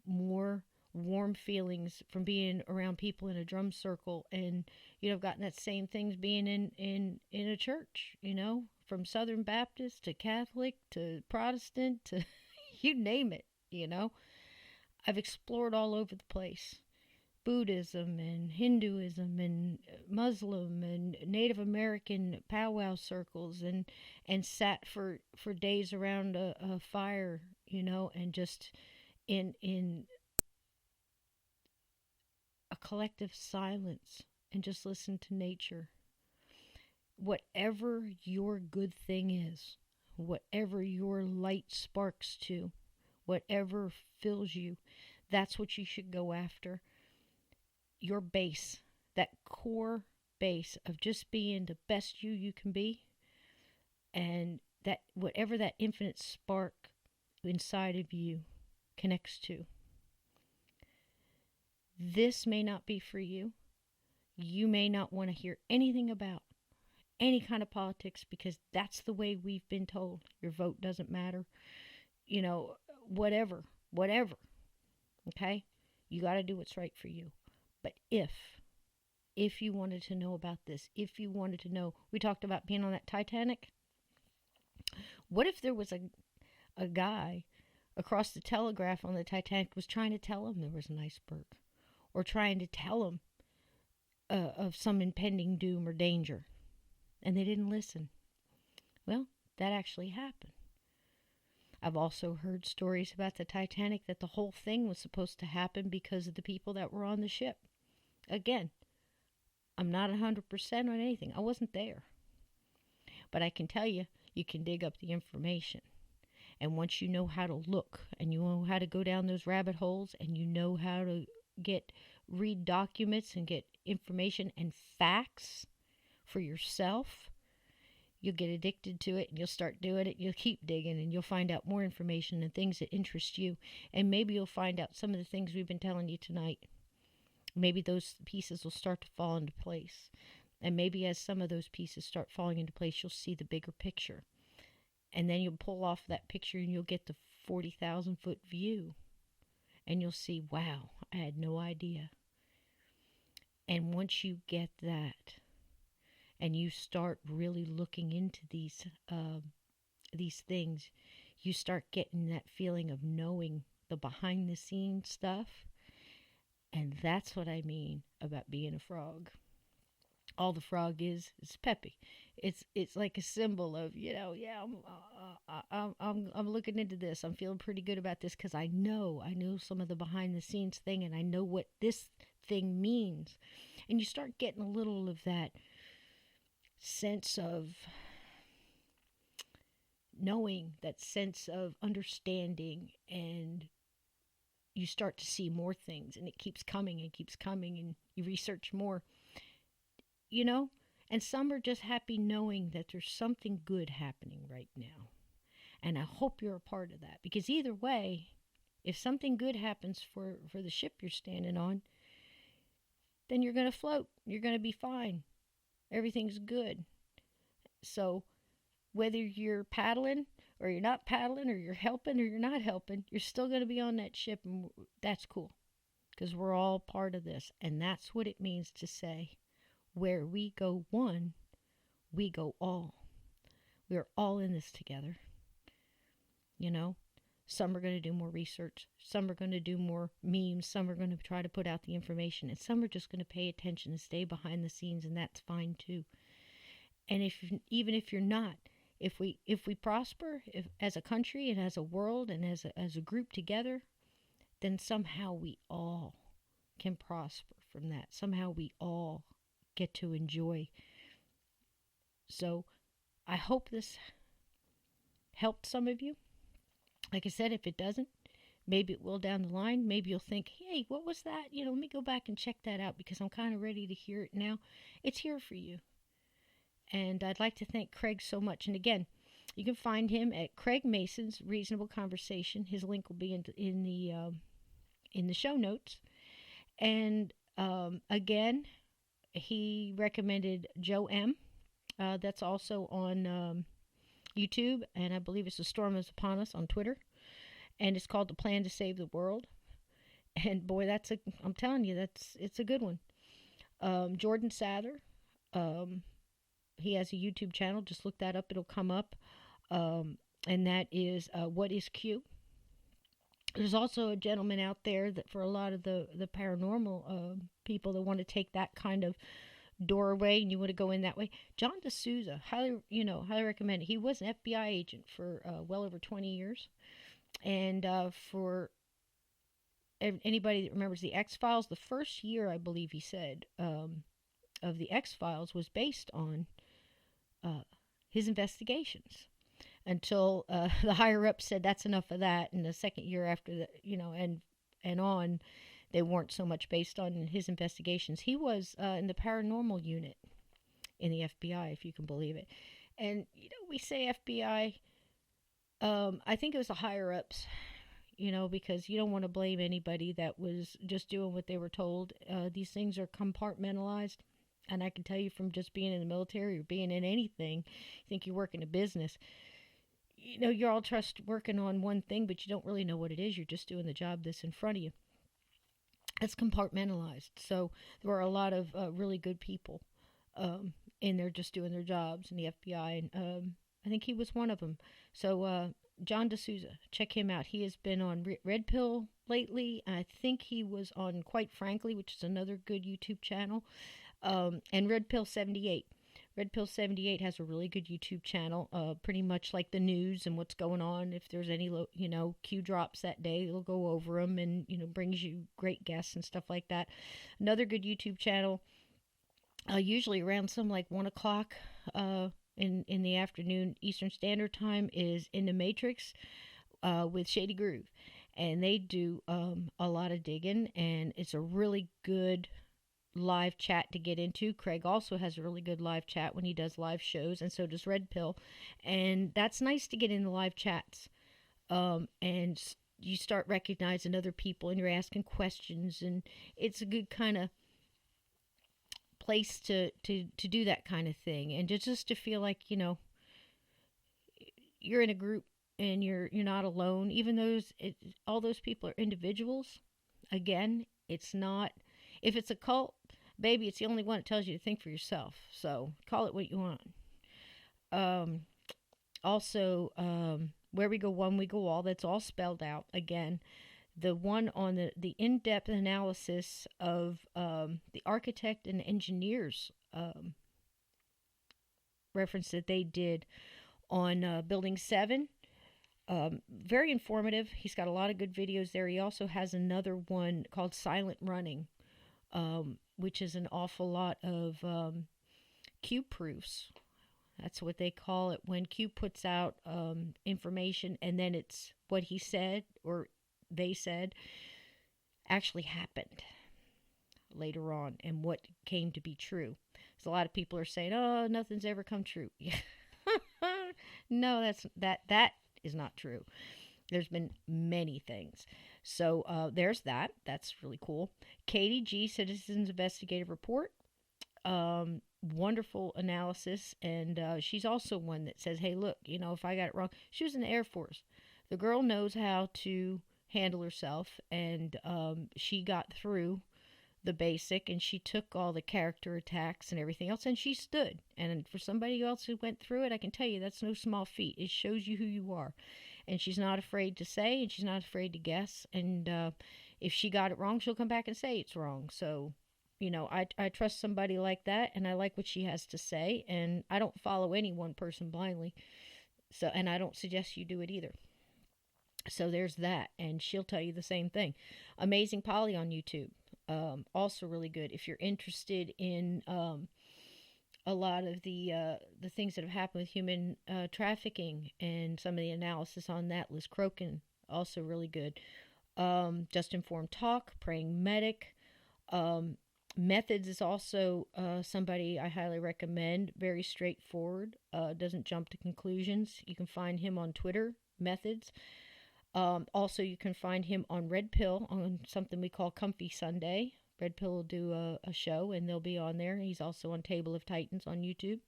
more warm feelings from being around people in a drum circle, and I've gotten that same things being in a church, from Southern Baptist to Catholic to Protestant to you name it. I've explored all over the place. Buddhism and Hinduism and Muslim and Native American powwow circles, and sat for days around a fire, and just in a collective silence and just listen to nature. Whatever your good thing is, whatever your light sparks to, whatever fills you, that's what you should go after. Your base, that core base of just being the best you can be, and that whatever that infinite spark inside of you connects to. This may not be for you. You may not want to hear anything about any kind of politics, because that's the way we've been told. Your vote doesn't matter. Whatever. Okay? You got to do what's right for you. But if you wanted to know about this, if you wanted to know, we talked about being on that Titanic. What if there was a guy across the telegraph on the Titanic was trying to tell him there was an iceberg, or trying to tell him of some impending doom or danger, and they didn't listen? Well, that actually happened. I've also heard stories about the Titanic that the whole thing was supposed to happen because of the people that were on the ship. Again, I'm not 100% on anything. I wasn't there. But I can tell you, you can dig up the information. And once you know how to look, and you know how to go down those rabbit holes, and you know how to read documents and get information and facts for yourself, you'll get addicted to it, and you'll start doing it. You'll keep digging, and you'll find out more information and things that interest you. And maybe you'll find out some of the things we've been telling you tonight. Maybe those pieces will start to fall into place. And maybe as some of those pieces start falling into place, you'll see the bigger picture. And then you'll pull off that picture, and you'll get the 40,000-foot view. And you'll see, wow, I had no idea. And once you get that, and you start really looking into these things, you start getting that feeling of knowing the behind-the-scenes stuff. And that's what I mean about being a frog. All the frog is peppy. It's like a symbol of, I'm looking into this. I'm feeling pretty good about this because I know some of the behind the scenes thing, and I know what this thing means. And you start getting a little of that sense of knowing, that sense of understanding, and you start to see more things, and it keeps coming and you research more, and some are just happy knowing that there's something good happening right now. And I hope you're a part of that, because either way, if something good happens for the ship you're standing on, then you're going to float. You're going to be fine. Everything's good. So whether you're paddling or you're not paddling, or you're helping or you're not helping, you're still going to be on that ship, and that's cool, because we're all part of this. And that's what it means to say, where we go one, we go all. We're all in this together. Some are going to do more research, some are going to do more memes, some are going to try to put out the information, and some are just going to pay attention and stay behind the scenes, and that's fine too. And even if you're not, if we prosper, as a country and as a world and as a group together, then somehow we all can prosper from that. Somehow we all get to enjoy. So I hope this helped some of you. Like I said, if it doesn't, Maybe it will down the line. Maybe you'll think, hey, what was that? Let me go back and check that out because I'm kind of ready to hear it now. It's here for you. And I'd like to thank Craig so much. And again, you can find him at Craig Mason's Reasonable Conversation. His link will be in the show notes. And again, he recommended Joe M. That's also on YouTube, and I believe it's The Storm is Upon Us on Twitter. And it's called The Plan to Save the World. And boy, I'm telling you, it's a good one. Jordan Sather, he has a YouTube channel. Just look that up; it'll come up. And that is What is Q? There's also a gentleman out there that for a lot of the paranormal people that want to take that kind of doorway and you want to go in that way. John D'Souza, highly recommend it. He was an FBI agent for well over 20 years. And for anybody that remembers the X-Files, the first year, I believe he said, of the X-Files was based on his investigations. Until the higher up said that's enough of that, and the second year after that, and on, they weren't so much based on his investigations. He was in the paranormal unit in the FBI, if you can believe it. And we say FBI. I think it was the higher ups, because you don't want to blame anybody that was just doing what they were told. These things are compartmentalized. And I can tell you from just being in the military or being in anything, you think you work in a business, you're all trust working on one thing, but you don't really know what it is. You're just doing the job that's in front of you. It's compartmentalized. So there are a lot of really good people in there just doing their jobs in the FBI. And I think he was one of them. So John D'Souza, check him out. He has been on Red Pill lately. I think he was on Quite Frankly, which is another good YouTube channel. And Red Pill 78. Red Pill 78 has a really good YouTube channel, pretty much like the news and what's going on. If there's any, Q drops that day, it'll go over them and, brings you great guests and stuff like that. Another good YouTube channel, usually around some like 1 o'clock in the afternoon Eastern Standard Time, is In the Matrix with Shady Groove. And they do a lot of digging, and it's a really good live chat to get into. Craig also has a really good live chat when he does live shows, and so does Red Pill. And that's nice to get in the live chats. And you start recognizing other people and you're asking questions, and it's a good kind of place to do that kind of thing. And just to feel like, you're in a group and you're not alone, even though all those people are individuals. Again, it's not, if it's a cult, baby, it's the only one that tells you to think for yourself. So call it what you want. Also, Where We Go One, We Go All. That's all spelled out. Again, the one on the in-depth analysis of the architect and engineers reference that they did on Building 7. Very informative. He's got a lot of good videos there. He also has another one called Silent Running, which is an awful lot of Q proofs. That's what they call it when Q puts out information and then it's what he said or they said actually happened later on and what came to be true. So a lot of people are saying, "Oh, nothing's ever come true." No, that is not true. There's been many things. So there's that. That's really cool. Katie G, Citizens Investigative Report. Wonderful analysis. And she's also one that says, hey, look, if I got it wrong. She was in the Air Force. The girl knows how to handle herself. And she got through the basic. And she took all the character attacks and everything else. And she stood. And for somebody else who went through it, I can tell you that's no small feat. It shows you who you are. And she's not afraid to say, and she's not afraid to guess. And if she got it wrong, she'll come back and say it's wrong. So, I trust somebody like that, and I like what she has to say. And I don't follow any one person blindly. So, and I don't suggest you do it either. So there's that, and she'll tell you the same thing. Amazing Polly on YouTube, also really good. If you're interested in a lot of the things that have happened with human trafficking and some of the analysis on that. Liz Crokin, also really good. Just Informed Talk, Praying Medic. Methods is also somebody I highly recommend. Very straightforward. Doesn't jump to conclusions. You can find him on Twitter, Methods. Also, you can find him on Red Pill on something we call Comfy Sunday. Red Pill will do a show, and they'll be on there. He's also on Table of Titans on YouTube.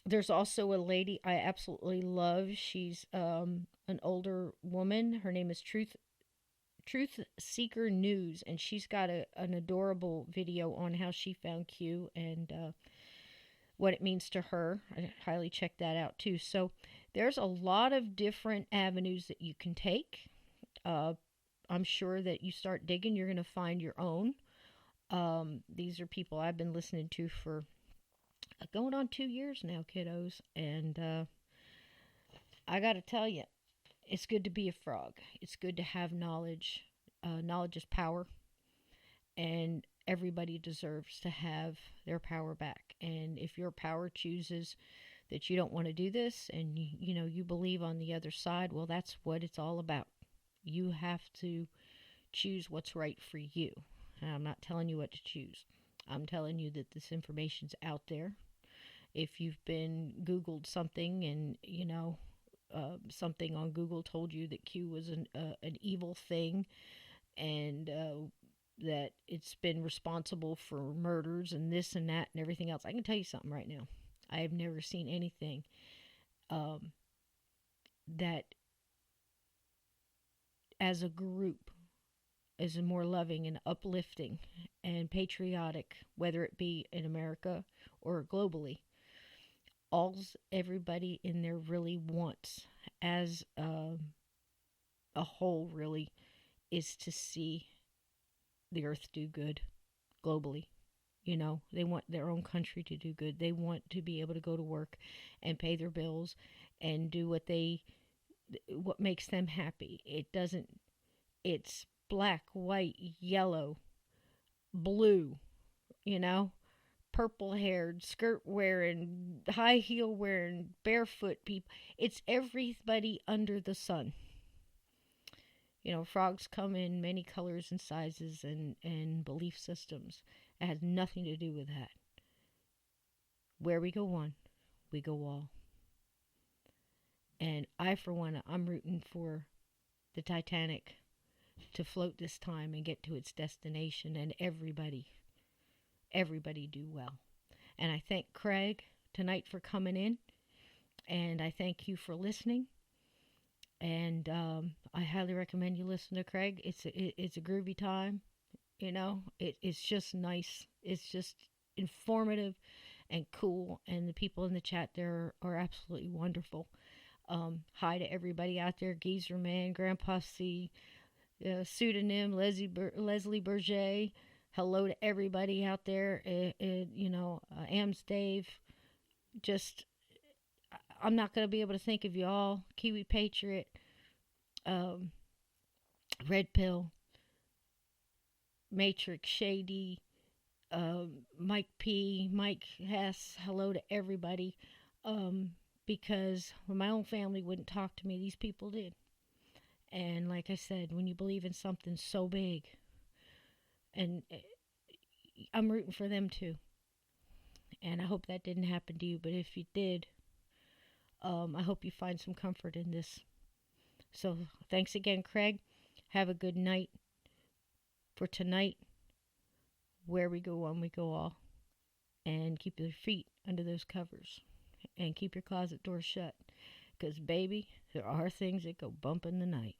There's also a lady I absolutely love. She's an older woman. Her name is Truth Seeker News, and she's got an adorable video on how she found Q and what it means to her. I highly check that out too. So there's a lot of different avenues that you can take. I'm sure that you start digging, you're going to find your own. These are people I've been listening to for going on 2 years now, kiddos. And I got to tell you, it's good to be a frog. It's good to have knowledge. Knowledge is power. And everybody deserves to have their power back. And if your power chooses that you don't want to do this and you believe on the other side, well, that's what it's all about. You have to choose what's right for you. And I'm not telling you what to choose. I'm telling you that this information's out there. If you've been Googled something and, something on Google told you that Q was an evil thing and that it's been responsible for murders and this and that and everything else, I can tell you something right now. I have never seen anything that as a group is more loving and uplifting and patriotic, whether it be in America or globally. All everybody in there really wants as a whole really is to see the earth do good globally. They want their own country to do good. They want to be able to go to work and pay their bills and do what makes them happy. It's black, white, yellow, blue, purple haired, skirt wearing, high heel wearing, barefoot people. It's everybody under the sun. Frogs come in many colors and sizes and belief systems. It has nothing to do with that. Where we go one, we go all. And I, for one, I'm rooting for the Titanic to float this time and get to its destination, and everybody do well. And I thank Craig tonight for coming in, and I thank you for listening. And I highly recommend you listen to Craig. It's a groovy time. It's just nice. It's just informative and cool. And the people in the chat there are absolutely wonderful. Hi to everybody out there. Geezer Man, Grandpa C, Pseudonym, Leslie Berger. Hello to everybody out there. Ams Dave. Just, I'm not going to be able to think of you all. Kiwi Patriot, Red Pill, Matrix, Shady, Mike P, Mike Hess. Hello to everybody. Because when my own family wouldn't talk to me, these people did. And like I said, when you believe in something so big, and I'm rooting for them too. And I hope that didn't happen to you. But if you did, I hope you find some comfort in this. So thanks again, Craig. Have a good night. For tonight, where we go one, we go all. And keep your feet under those covers. And keep your closet door shut. Because, baby, there are things that go bump in the night.